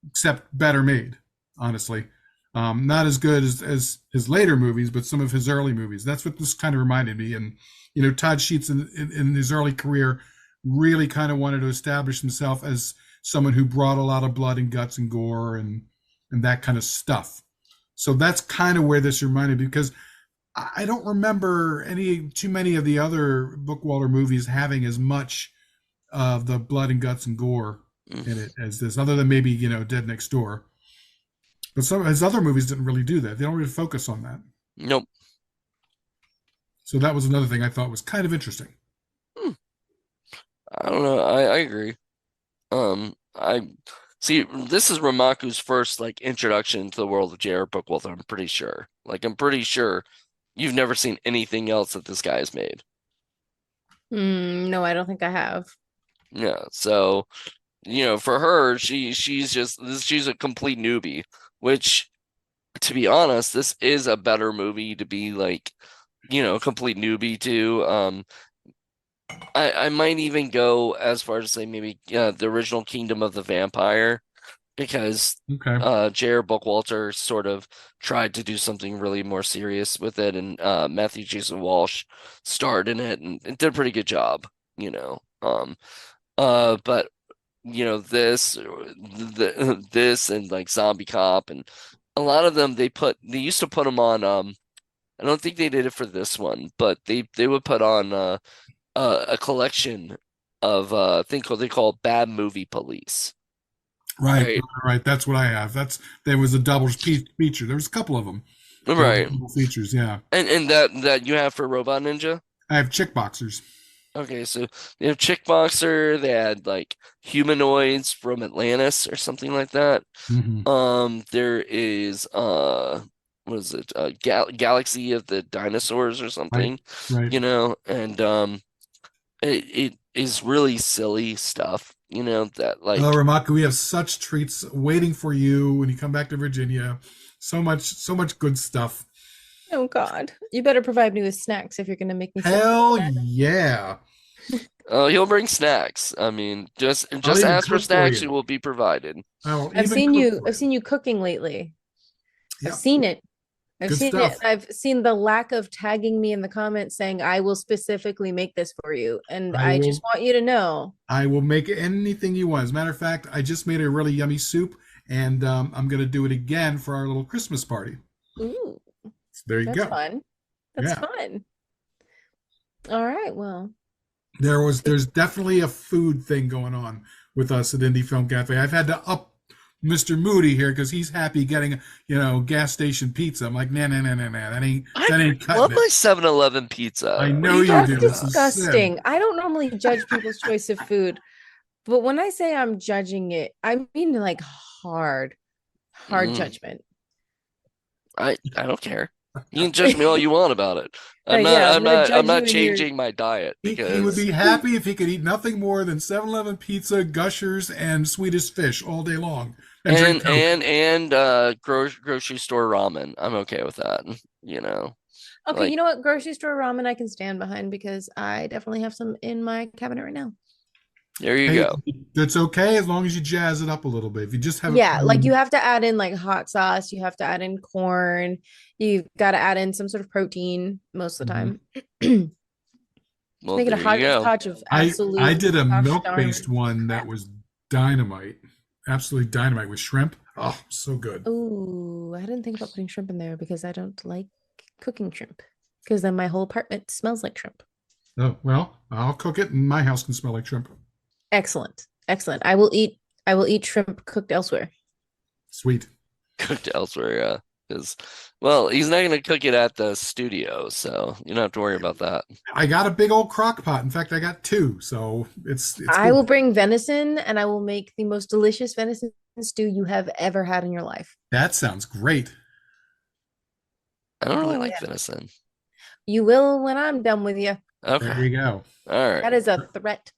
except better made, honestly. Not as good as his later movies, but some of his early movies. That's what this kind of reminded me. And, Todd Sheets in his early career really kind of wanted to establish himself as someone who brought a lot of blood and guts and gore and that kind of stuff. So that's kind of where this reminded me because I don't remember any too many of the other Bookwalter movies having as much of the blood and guts and gore in Mm, it as this, other than maybe Dead Next Door. But some of his other movies didn't really do that. They don't really focus on that. nope. So that was another thing I thought was kind of interesting. Hmm, I don't know. I agree. I see. This is Ramaku's first like introduction to the world of J.R. Bookwalter. I'm pretty sure. Like, I'm pretty sure you've never seen anything else that this guy has made. No, I don't think I have. Yeah. So, for her, she's a complete newbie, which, to be honest, this is a better movie to be like, a complete newbie to. I might even go as far as to say maybe the original Kingdom of the Vampire, because Okay. J.R. Bookwalter sort of tried to do something really more serious with it, and Matthew Jason Walsh starred in it and did a pretty good job, you know. But this and like Zombie Cop and a lot of them they used to put them on. I don't think they did it for this one, but they would put on a collection of thing called they call Bad Movie Police. Right. Right. Right. That's what I have. There was a double feature. There was a couple of them. There was Right. double features. Yeah. And that you have for Robot Ninja? I have chick boxers. Okay, so they have Chick Boxer, they had like humanoids from Atlantis or something like that. Hmm. There is what is it? Galaxy of the Dinosaurs or Right. something, Right. and it is really silly stuff, that Oh, like Ramaka, we have such treats waiting for you when you come back to Virginia. So much good stuff. Oh God. You better provide me with snacks if you're gonna make me sit through all Hell that. yeah. he'll bring snacks. I mean, I'll just even ask for cook for snacks, you you. will be provided. I will even cook for I've you. seen you cooking lately. I've Yeah. seen it. I've Good seen it. stuff. I've seen the lack of tagging me in the comments saying I will specifically make this for you. And I I just will want you to know. I will make anything you want. As a matter of fact, I just made a really yummy soup, and I'm going to do it again for our little Christmas party. Ooh, So there you that's go. fun. That's Yeah, fun. All right. Well, there's definitely a food thing going on with us at Indie Film Cafe. I've had to up Mr. Moody here because he's happy getting, gas station pizza. I'm like, nah, nah, nah, nah, nah. I That ain't cutting love it. my 7-Eleven pizza. I What are know you you That's talking do. It's about? a sin. disgusting. I don't normally judge people's choice of food, but when I say I'm judging it, I mean like hard Mm, judgment. I don't care. You can judge me all you want about it. Yeah, I'm gonna I'm judge you not in your. changing my diet He would because be happy if he could eat nothing more than 7-Eleven pizza, Gushers, and Swedish fish all day long and drink Coke. grocery store ramen. I'm okay with that. You know, Okay, you like know what? Grocery store ramen I can stand behind because I definitely have some in my cabinet right now. there you Hey, go. that's okay as long as you jazz it up a little bit. If you just have it Yeah, like plain, you have to add in like hot sauce, you have to add in corn, you've got to add in some sort of protein most of the mhm. time. Just Well, make it a there you go. hodgepodge of I absolute did a gosh milk-based darn one that crap. was dynamite, absolutely dynamite with shrimp. Oh, so good. Oh, I didn't think about putting shrimp in there because I don't like cooking shrimp. Because then my whole apartment smells like shrimp. Oh, well, I'll cook it and my house can smell like shrimp. Excellent. Excellent. I will eat shrimp cooked elsewhere. Sweet. Cooked elsewhere, yeah. Because, well, he's not going to cook it at the studio, so you don't have to worry about that. I got a big old crock pot. In fact, I got two, so it's I good. will bring venison and I will make the most delicious venison stew you have ever had in your life. That sounds great. I don't really Oh like yeah. venison. You will when I'm done with you. There Okay, you go. all That right. is a threat.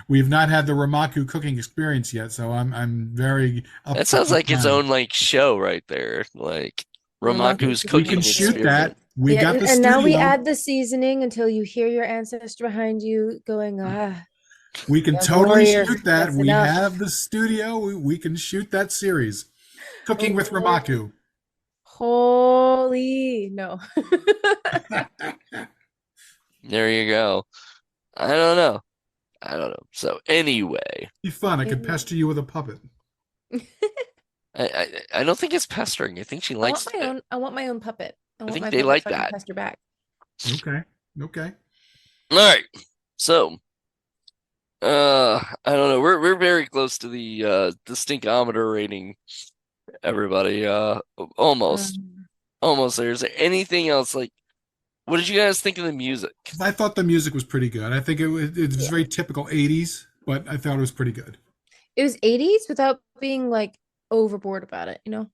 We've not had the Ramaku cooking experience yet, so I'm very up That for sounds the like its time. own like show right there, like Ramaku Ramaku's We cooking can cooking shoot experience. that. experiment. We Yeah, got and, the and now we studio. add the seasoning until you hear your ancestor behind you going, We can young totally warrior, shoot that. that's We enough. have the studio. We can shoot that series. Cooking with Oh, Ramaku. holy no. There you go. I don't know. I don't know. So anyway, Be fun. I could Anyway. pester you with a puppet. I don't think it's pestering. I think she likes it. I want my own puppet. I I want think my they puppet like so I can that. pester back. Okay. Okay. All right. So, I don't know. We're very close to the stinkometer rating, everybody. Almost. Um, Almost there. Is there anything else? Like, what did you guys think of the music? I thought the music was pretty good. I think it was yeah. very typical 80s, but I thought it was pretty good. It was 80s without being like overboard about it, you know?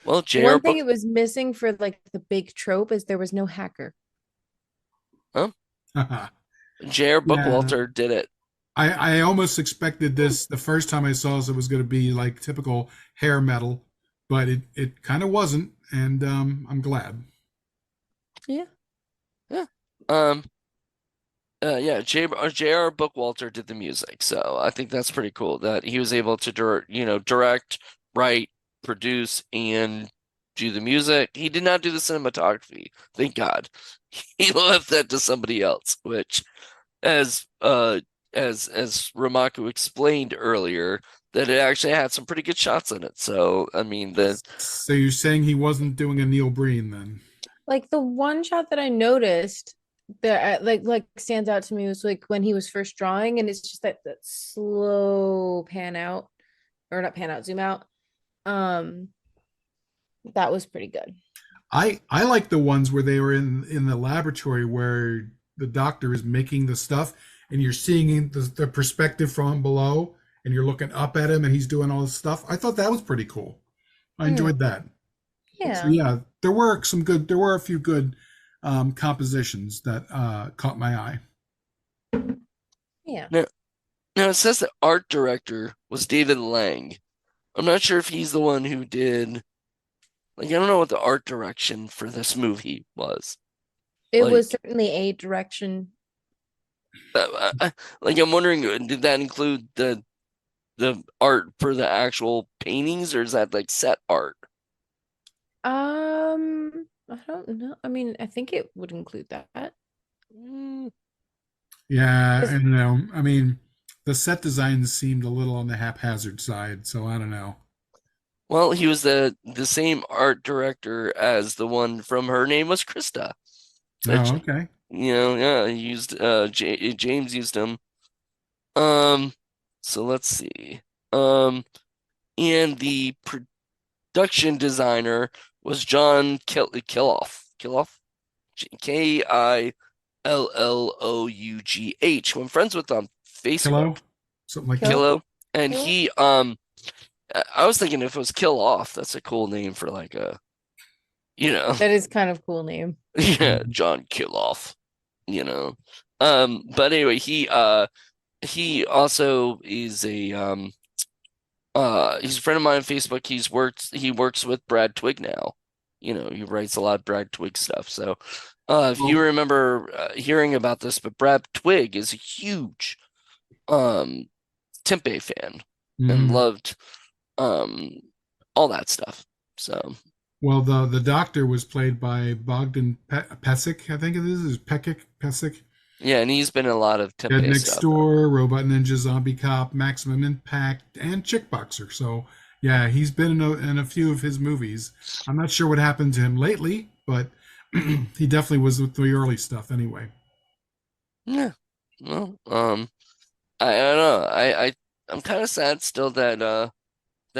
Well, One J.R. thing Book, it was missing for like the big trope is there was no hacker. huh? J.R. Yeah. Bookwalter did it. I almost expected this the first time I saw this, it was going to be like typical hair metal, but it kind of wasn't, and I'm glad. Yeah. Yeah. Um. Yeah. J.R. Bookwalter did the music, so I think that's pretty cool that he was able to direct, write, produce, and do the music. He did not do the cinematography. Thank God. He left that to somebody else, which as Ramaku explained earlier, that it actually had some pretty good shots in it. So I mean So you're saying he wasn't doing a Neil Breen then? Like the one shot that I noticed that like stands out to me was like when he was first drawing and it's just that slow pan out or not pan out, zoom out. Um, that was pretty good. I like the ones where they were in the laboratory where the doctor is making the stuff and you're seeing the perspective from below and you're looking up at him and he's doing all this stuff. I thought that was pretty cool. I Mm, enjoyed that. So yeah. yeah, there were a few good compositions that caught my eye. Yeah. now, now it says the art director was David Lang. I'm not sure if he's the one who did like I don't know what the art direction for this movie was. It was Like certainly a direction. like I'm wondering, did that include the art for the actual paintings, or is that like set art? I don't know. I mean, I think it would include that. Mm, Yeah, 'Cause- and I mean, the set designs seemed a little on the haphazard side, so I don't know. well, he was the same art director as the one from Her Name Was Krista. Oh, That okay. yeah, he used James used him. So let's see. Um, and the production designer was John Killoff. Killoff? Killoughh, who I'm friends with on Facebook. Hello, something like that. Kill, Killo. And kill. I was thinking if it was Kill Off, that's a cool name for like a, you know, That is kind of cool name. yeah, Mhm. John Kill Off, you know. But anyway, he also is he's a friend of mine on Facebook. He works with Brad Twigg now. He writes a lot of Brad Twigg stuff. So if you Well, remember hearing about this, but Brad Twigg is a huge um Tempe fan and mhm. loved um all that stuff. So Well, the doctor was played by Bogdan Pesek, I think it is Pekic Pesek. yeah, and he's been in a lot of Dead Tempe Next stuff. Door, Robot Ninja, Zombie Cop, Maximum Impact, and Chickboxer. So yeah, he's been in a few of his movies. I'm not sure what happened to him lately, but he definitely was with the early stuff anyway. Yeah. Well, I don't know. I'm kind of sad still that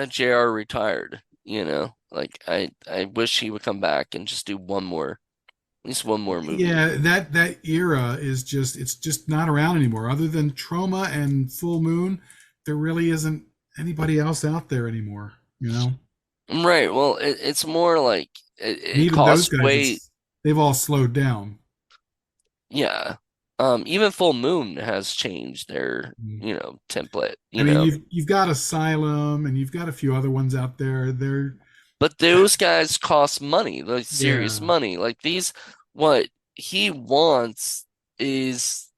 JR retired, Like I wish he would come back and just do at least one more movie. Yeah, that era is just it's just not around anymore. Other than Trauma and Full Moon, there really isn't anybody else out there anymore, you know? Right. Well, it's more like And it even those costs guys, way, it's they've all slowed down. yeah. Even Full Moon has changed their, Mm. template, I mean, you've got Asylum and you've got a few other ones out there. They're But those guys cost money, like serious yeah, money. Like what he wants is,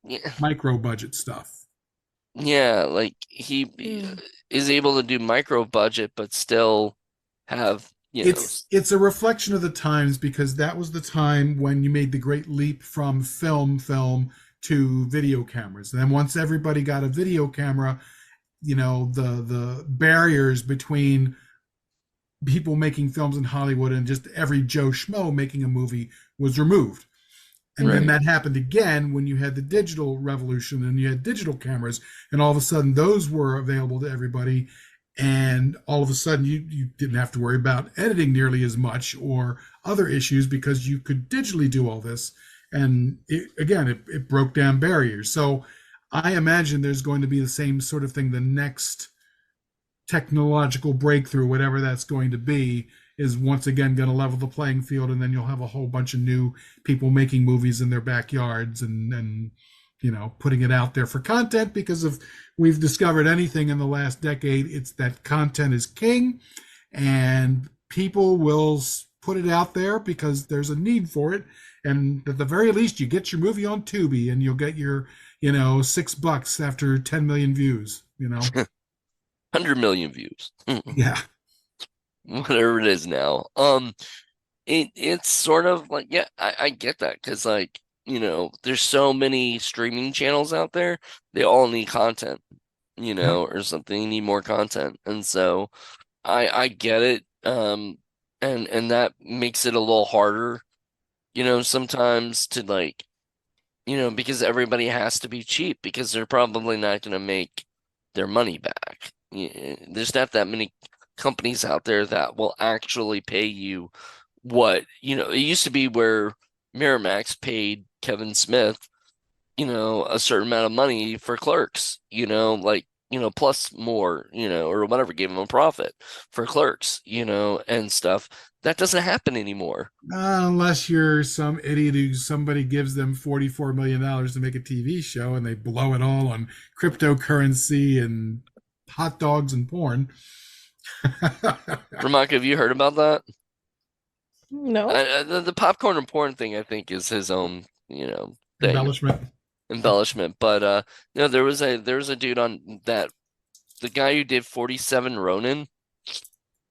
yeah, micro budget stuff. yeah, like he Mm. is able to do micro budget, but still have, It's a reflection of the times because that was the time when you made the great leap from film to video cameras. And then once everybody got a video camera, the barriers between people making films in Hollywood and just every Joe Schmo making a movie was removed. And then right, that happened again when you had the digital revolution and you had digital cameras, and all of a sudden those were available to everybody. And all of a sudden you didn't have to worry about editing nearly as much or other issues because you could digitally do all this. And it broke down barriers. So I imagine there's going to be the same sort of thing the next technological breakthrough, whatever that's going to be, is once again going to level the playing field, and then you'll have a whole bunch of new people making movies in their backyards and putting it out there for content. Because if we've discovered anything in the last decade, it's that content is king, and people will put it out there because there's a need for it. And at the very least, you get your movie on Tubi, and you'll get your $6 after 10 million views. 100 million views, Yeah. whatever it is now. It's sort of like, yeah, I get that because like, there's so many streaming channels out there. They all need content, Yep. or something. They need more content. And so I get it. And that makes it a little harder, sometimes to like, because everybody has to be cheap because they're probably not going to make their money back. There's not that many companies out there that will actually pay you what, it used to be where Miramax paid Kevin Smith, a certain amount of money for Clerks, like, plus more, or whatever, gave him a profit for Clerks, and stuff. That doesn't happen anymore. Unless you're some idiot who somebody gives them $44 million to make a TV show and they blow it all on cryptocurrency and hot dogs and porn. Ramaka, have you heard about that? No. The popcorn and porn thing, I think, is his own, thing, Embellishment. embellishment. But there was a dude on that, the guy who did 47 Ronin,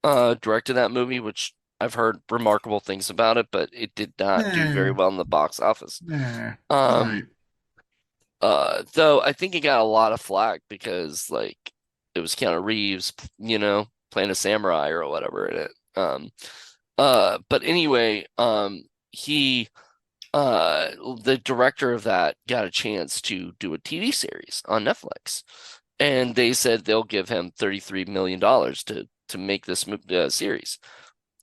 directed that movie, which I've heard remarkable things about it, but it did not do very Nah, well in the box office. nah. All Um, right. though I think it got a lot of flack because like it was Keanu Reeves, playing a samurai or whatever in it. But anyway, he the director of that got a chance to do a TV series on Netflix. and they said they'll give him $33 million to make this series.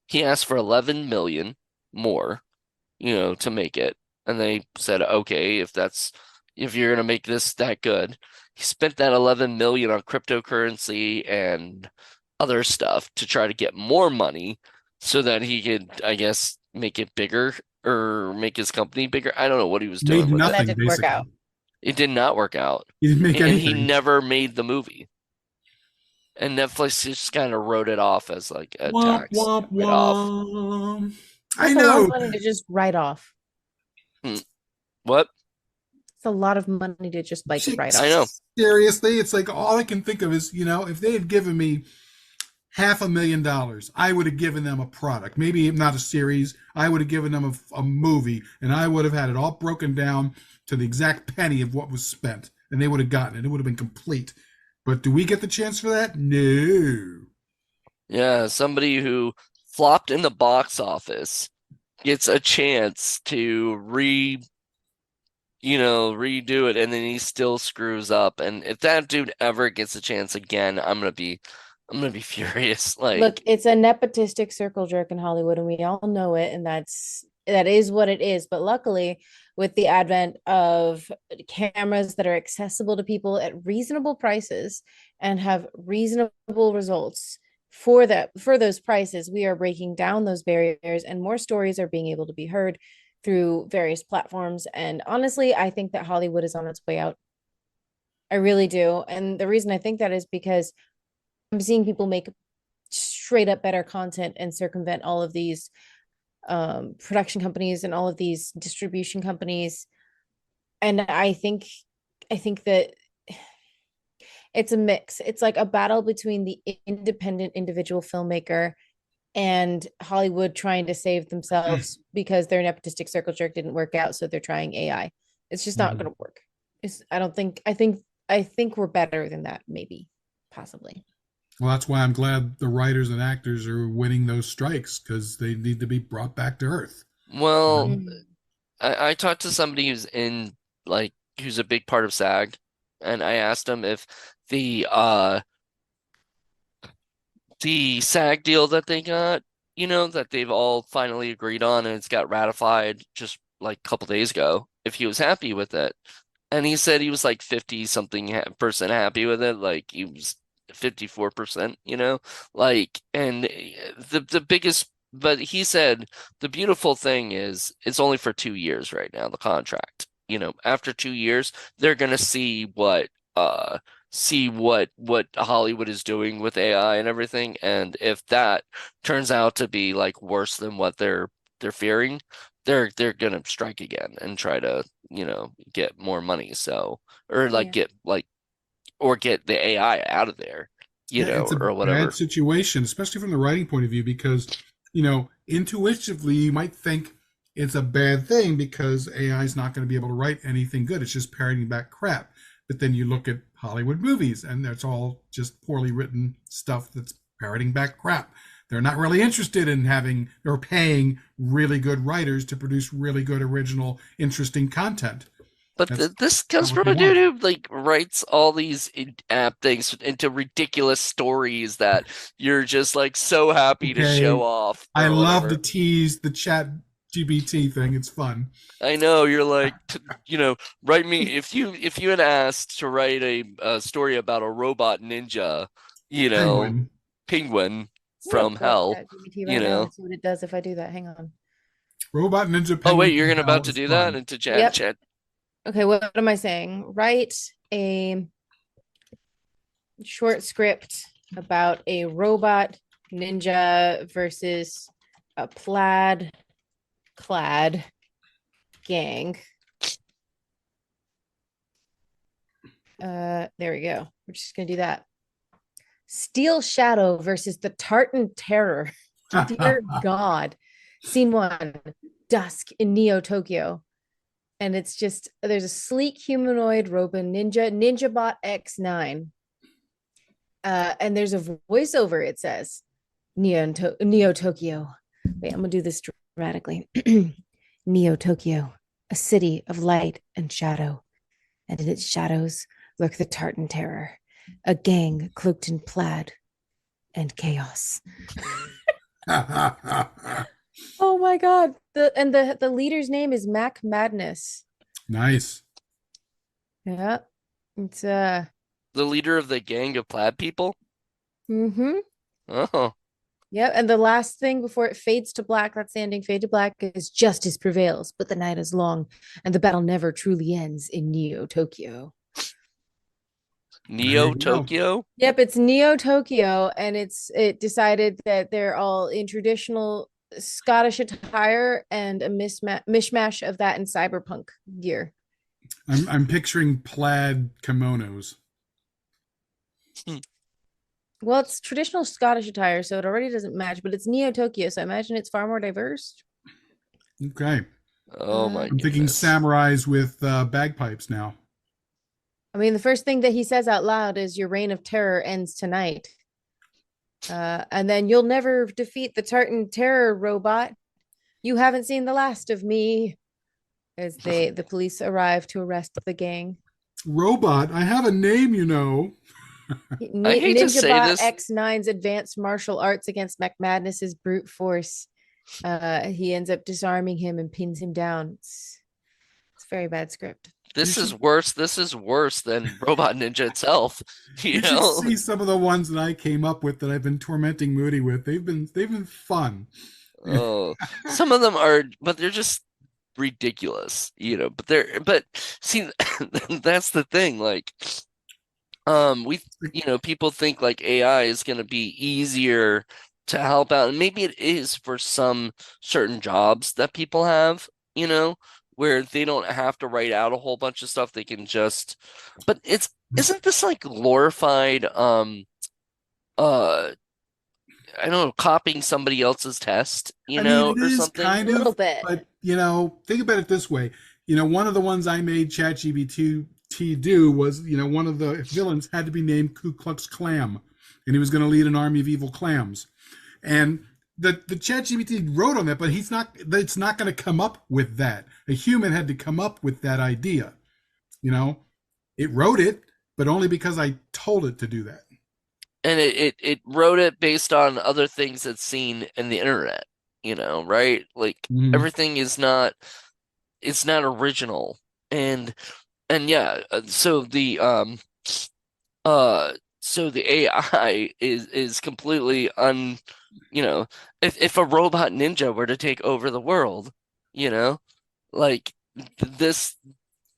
He asked for 11 million more, to make it. And they said, okay, if you're gonna make this that good. He spent that 11 million on cryptocurrency and other stuff to try to get more money so that he could, I guess, make it bigger or make his company bigger. I don't know what he was Made doing with And it. that nothing didn't work basically. out. It did not work out. He didn't make And he anything. never made the movie. And Netflix just kind of wrote it off as like a Womp tax womp write-off. womp. I That's a lot of know. money to just write off. Hmm. What? It's a lot of money to just like write I off. know. Seriously, it's like all I can think of is, if they had given me $500,000, I would have given them a product. Maybe not a series. I would have given them a movie, and I would have had it all broken down to the exact penny of what was spent, and they would have gotten it. It would have been complete. But do we get the chance for that? No. Yeah, somebody who flopped in the box office gets a chance to redo it, and then he still screws up. And if that dude ever gets a chance again, I'm gonna be furious. Look, Like, it's a nepotistic circle jerk in Hollywood, and we all know it, and that is what it is. But luckily, with the advent of cameras that are accessible to people at reasonable prices and have reasonable results for those prices, we are breaking down those barriers, and more stories are being able to be heard through various platforms. And honestly, I think that Hollywood is on its way out. I really do. And the reason I think that is because I'm seeing people make straight up better content and circumvent all of these production companies and all of these distribution companies. And I think that it's a mix. It's like a battle between the independent individual filmmaker and Hollywood trying to save themselves because their nepotistic circle jerk didn't work out, so they're trying AI. It's just not going to work. I don't think. I think we're better than that. Maybe, possibly. Well, that's why I'm glad the writers and actors are winning those strikes because they need to be brought back to earth. You well, know? Mhm. I talked to somebody who's a big part of SAG, and I asked him if the uh the SAG deal that they got, that they've all finally agreed on and it's got ratified just like a couple days ago, if he was happy with it. And he said he was like 50 something percent happy with it. Like he was 54%, like, and the biggest, but he said the beautiful thing is it's only for 2 years right now, the contract. After 2 years, they're gonna see what Hollywood is doing with AI and everything. And if that turns out to be like worse than what they're fearing, they're gonna strike again and try to, get more money. So, or like Yeah. get the AI out of there, Yeah, it's a or bad whatever. situation, especially from the writing point of view, because, intuitively you might think it's a bad thing because AI is not going to be able to write anything good. It's just parroting back crap. But then you look at Hollywood movies and that's all just poorly written stuff that's parroting back crap. They're not really interested in having or paying really good writers to produce really good, original, interesting content. But That's this not comes what from they a dude want. who like writes all these app things into ridiculous stories that you're just like so happy to show Okay. off I or love to whatever. tease the chat GBT thing. It's fun. I know you're like, write me if you had asked to write a story about a robot ninja, you know, Penguin. penguin I'm gonna from pull up hell, ChatGPT you right now know. and see what it does if I do that. Hang on. Robot Ninja Oh wait, Penguin you're from gonna about Hell to is do that fun. into chat Yep. chat. Okay, what am I saying? Write a short script about a robot ninja versus a plaid clad gang. There we go. We're just gonna do that. Steel Shadow versus the Tartan Terror. Dear God. Scene one, dusk in Neo Tokyo. And it's just there's a sleek humanoid robot ninja bot X9. And there's a voiceover, it says Neo Tokyo. Wait, I'm gonna do this dramatically. Neo Tokyo, a city of light and shadow, and in its shadows lurk the Tartan Terror. a gang cloaked in plaid and chaos. Oh my god. The leader's name is Mac Madness. Nice. Yeah. It's The leader of the gang of plaid people? mm-hmm. Oh, Yep. And the last thing before it fades to black, that's the ending, fade to black, is justice prevails, but the night is long, and the battle never truly ends in Neo Tokyo. There Neo you go. Tokyo? Yep, it's Neo Tokyo, and it decided that they're all in traditional Scottish attire and a mishmash of that in cyberpunk gear. I'm picturing plaid kimonos. Hmm. Well, it's traditional Scottish attire, so it already doesn't match, but it's Neo Tokyo, so I imagine it's far more diverse. Okay. Oh Uh, my I'm thinking goodness. samurais with bagpipes now. I mean, the first thing that he says out loud is, "Your reign of terror ends tonight." And then, "You'll never defeat the Tartan terror robot. You haven't seen the last of me." As the police arrive to arrest the gang. Robot, I have a name, you know. I hate to Ninja say Bot this. X9's advanced martial arts against McMadness's brute force. He ends up disarming him and pins him down. It's a very bad script. You This is should worse. This is worse than Robot Ninja itself. You you should know? see some of the ones that I came up with that I've been tormenting Moody with. They've been fun. Oh, some of them are, but they're just ridiculous, but but see, that's the thing. Like, we, people think like AI is going to be easier to help out, and maybe it is for some certain jobs that people have, where they don't have to write out a whole bunch of stuff. They can just, but isn't this like glorified, uh, I don't know, copying somebody else's test, I mean, it or is something? A kind little of, bit. but think about it this way. One of the ones I made ChatGPT do was, one of the villains had to be named Ku Klux Klam, and he was going to lead an army of evil clams. And the ChatGPT wrote on that, but it's not going to come up with that. A human had to come up with that idea. It wrote it, but only because I told it to do that. And it wrote it based on other things it's seen in the internet, right? Like Mm-hmm. everything is not it's not original. And yeah, uh so the AI is completely you know, if a robot ninja were to take over the world, you know, like this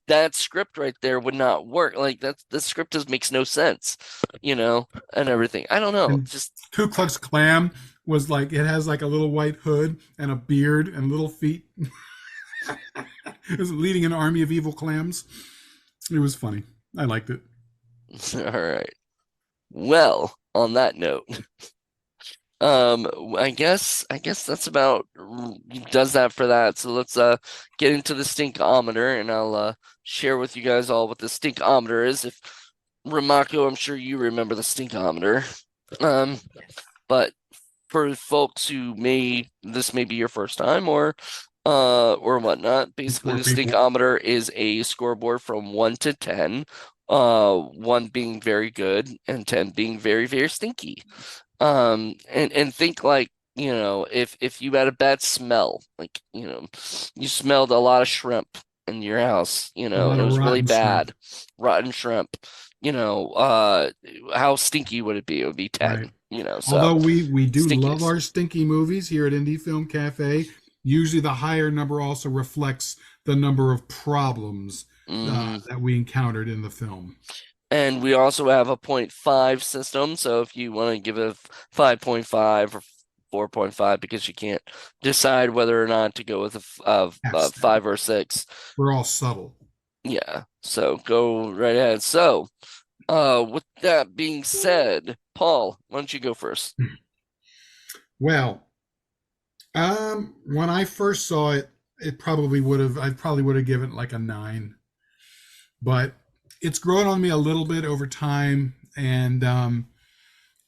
that script right there would not work. Like that the script just makes no sense, and everything. I don't know. And Just Ku Klux Klan was like it has like a little white hood and a beard and little feet. It was leading an army of evil clams. It was funny. I liked it. all right. Well, on that note, um, I guess that's about does that for that. So let's get into the stinkometer, and I'll share with you guys all what the stinkometer is. If Rimako, I'm sure you remember the stinkometer. Um, but for folks who this may be your first time or whatnot, basically Poor the people. stinkometer is a scoreboard from 1 to 10, 1 being very good and 10 being very, very stinky. And think like, if you had a bad smell, like, you smelled a lot of shrimp in your house, A and lot it of was really rotten shrimp. bad, rotten shrimp, how stinky would it be? It would be Right. 10, so Although we do love stinkiest. our stinky movies here at Indie Film Cafe, usually the higher number also reflects the number of problems Hmm. that we encountered in the film. And we also have a point 0.5 system. So if you want to give it 5.5 or 4.5 because you can't decide whether or not to go with a Yes, 5 or 6. we're all subtle. Yeah. So go right ahead. So, with that being said, Paul, why don't you go first? Well, when I first saw it, I probably would have given it like a 9, but it's grown on me a little bit over time, and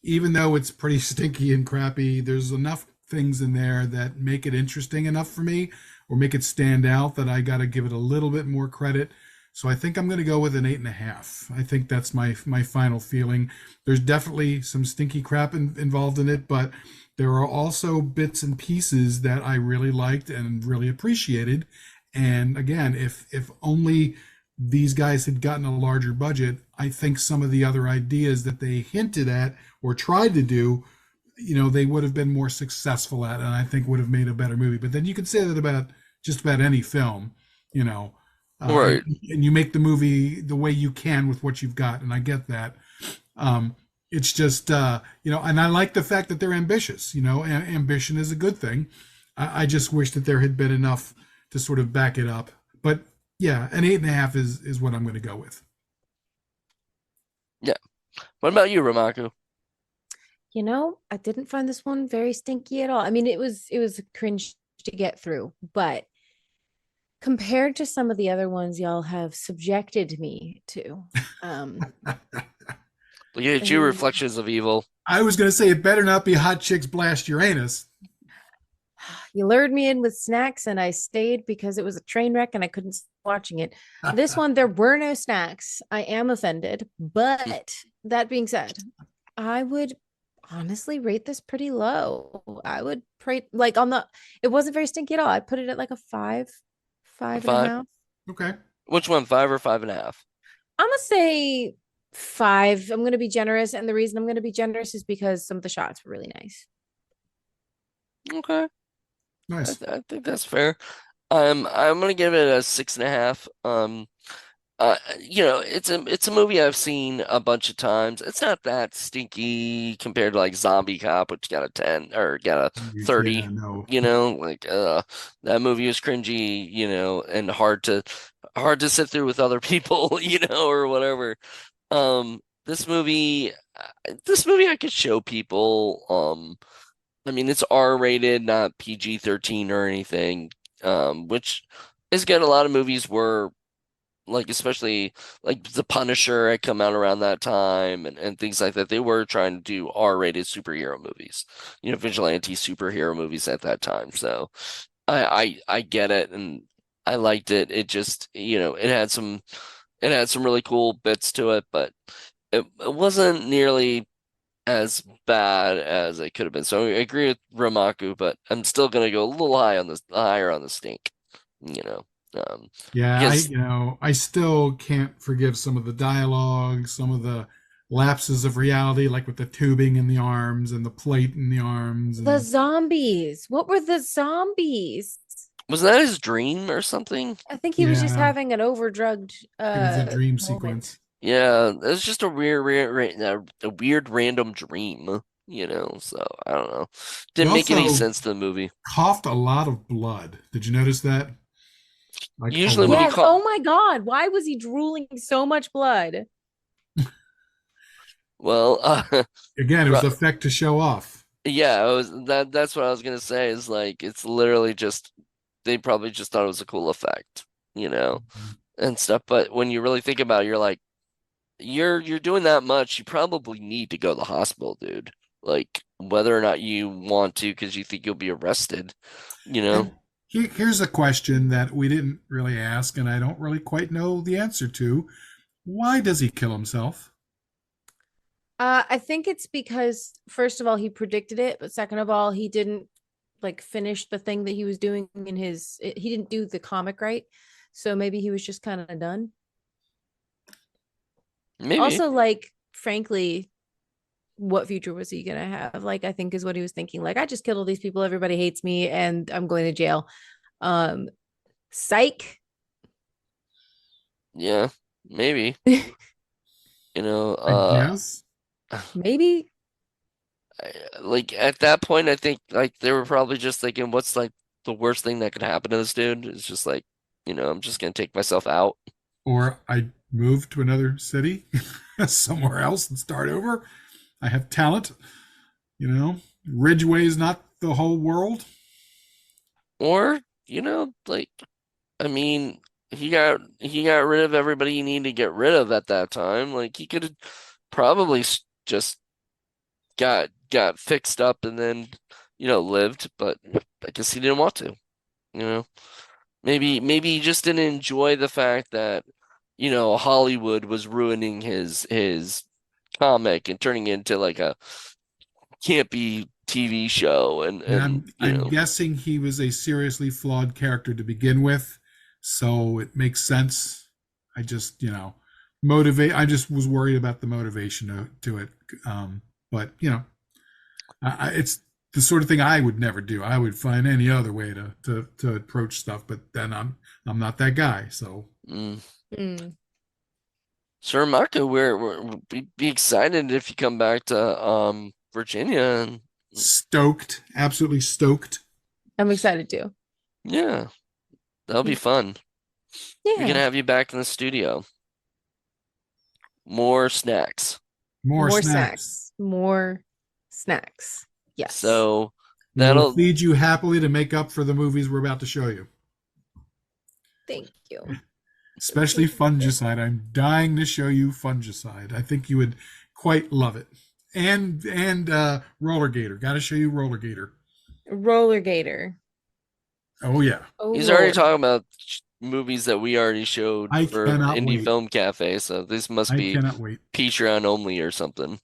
even though it's pretty stinky and crappy, there's enough things in there that make it interesting enough for me or make it stand out that I got to give it a little bit more credit. So I think I'm going to go with an 8.5. I think that's my final feeling. There's definitely some stinky crap involved in it, but there are also bits and pieces that I really liked and really appreciated. And again, if only these guys had gotten a larger budget, I think some of the other ideas that they hinted at or tried to do, they would have been more successful at, and I think would have made a better movie. But then you can say that about just about any film, you know, Right. and you make the movie the way you can with what you've got, and I get that. Um, it's just, and I like the fact that they're ambitious. Ambition is a good thing. I just wish that there had been enough to sort of back it up. But yeah, an 8.5 is what I'm going to go with. Yeah. What about you, Ramaku? I didn't find this one very stinky at all. I mean, it was cringe to get through, but compared to some of the other ones y'all have subjected me to, um, Look at you, uh, Reflections of Evil. I was going to say it better not be Hot Chicks Blast Uranus. you lured me in with snacks and I stayed because it was a train wreck and I couldn't stop watching it. This one, there were no snacks. I am offended. But that being said, I would honestly rate this pretty low. I would pray like it wasn't very stinky at all. I put it at like a five, A five and a five? half. Okay. Which one, 5 or 5.5? I'm gonna say five. I'm gonna be generous. And the reason I'm gonna be generous is because some of the shots were really nice. Okay. I, Nice. th I think that's fair. I'm gonna give it a 6.5. It's a movie I've seen a bunch of times. It's not that stinky compared to like Zombie Cop, which got a 10 or got a Yeah, 30. no. That movie was cringy, and hard to sit through with other people, or whatever. Um, this movie, this movie I could show people. I mean, it's R-rated, not PG-13 or anything. Which is good. A lot of movies were like, especially like The Punisher had come out around that time, and things like that. They were trying to do R-rated superhero movies, vigilante superhero movies at that time. So I get it, and I liked it. It just, it had some really cool bits to it, but it wasn't nearly as bad as it could have been. So I agree with Ramaku, but I'm still gonna go a little higher on the stink, you know, Yeah, because I still can't forgive some of the dialogue, some of the lapses of reality, like with the tubing in the arms and the plate in the arms, The and zombies. What were the zombies? was that his dream or something? I think he was just yeah, having an overdrugged it was a dream moment. sequence. Yeah, it was just a weird random dream, So I don't know. He Didn't make any also sense to the movie. coughed a lot of blood. Did you notice that? Like a Usually when you lot. Yes. call, Oh my God. Why was he drooling so much blood? well, Again, it was Ru- the effect to show off. yeah, that's what I was gonna say is like it's literally just they probably just thought it was a cool effect, and stuff. But when you really think about it, you're like, you're doing that much, you probably need to go to the hospital, dude. Like whether or not you want to because you think you'll be arrested, you know? And here's a question that we didn't really ask, and I don't really quite know the answer to. Why does he kill himself? I think it's because first of all, he predicted it, but second of all, he didn't like finish the thing that he was doing he didn't do the comic right. So maybe he was just kind of done. Maybe. Also, like, frankly, what future was he gonna have? Like, I think is what he was thinking. Like, I just killed all these people, everybody hates me, and I'm going to jail. Um, Psych. Yeah, maybe. You know, I guess. Maybe. like at that point, I think like they were probably just thinking, what's like the worst thing that could happen to this dude? It's just like, I'm just gonna take myself out. Or I move to another city, somewhere else, and start over. I have talent, you know. Ridgeway is not the whole world. Or, like I mean, he got rid of everybody he needed to get rid of at that time. Like he could have probably just got fixed up and then, lived, but I guess he didn't want to, you know. Maybe he just didn't enjoy the fact that Hollywood was ruining his comic and turning it into like a campy TV show And and I'm guessing he was a seriously flawed character to begin with, so it makes sense. I just, motivate. I just was worried about the motivation to it. But it's the sort of thing I would never do. I would find any other way to approach stuff, but then I'm not that guy. So mm. Mm. Sir Maka, we'd be excited if you come back to Virginia and stoked, absolutely stoked. I'm excited too. yeah, that'll be fun. We can Yeah. have you back in the studio. More snacks. More More snacks. snacks. More snacks. Yes. So We will that'll feed you happily to make up for the movies we're about to show you. Thank you. Especially Fungicide. I'm dying to show you Fungicide. I think you would quite love it. And Roller Gator. Got to show you Roller Gator. Roller Gator. Oh yeah. Oh, he's already Lord. talking about movies that we already showed I for cannot Indie wait. Film Cafe, so this must I be cannot wait. Patreon only or something.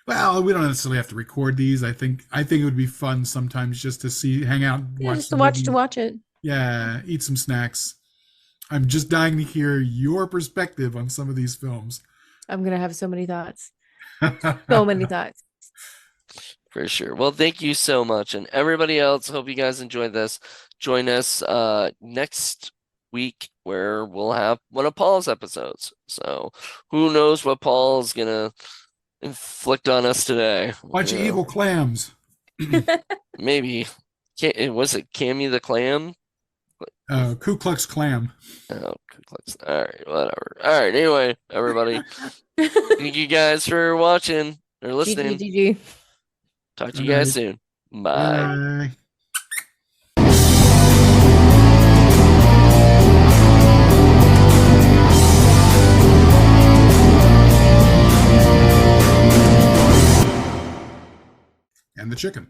Well, we don't necessarily have to record these. I think it would be fun sometimes just to hang out, Yeah, watch just the to movie. watch it. Yeah, eat some snacks. I'm just dying to hear your perspective on some of these films. I'm gonna have so many thoughts. So many thoughts. For sure. Well, thank you so much. And everybody else, hope you guys enjoyed this. Join us next week where we'll have one of Paul's episodes. So who knows what Paul's gonna inflict on us today. Bunch of evil clams. Maybe. Was it Cammy the Clam? Ku Klux Klam. Oh, Ku Klux. All right, whatever. All right, anyway, everybody. Thank you guys for watching or listening. GG. Talk to you guys soon. Bye. Bye. And the chicken.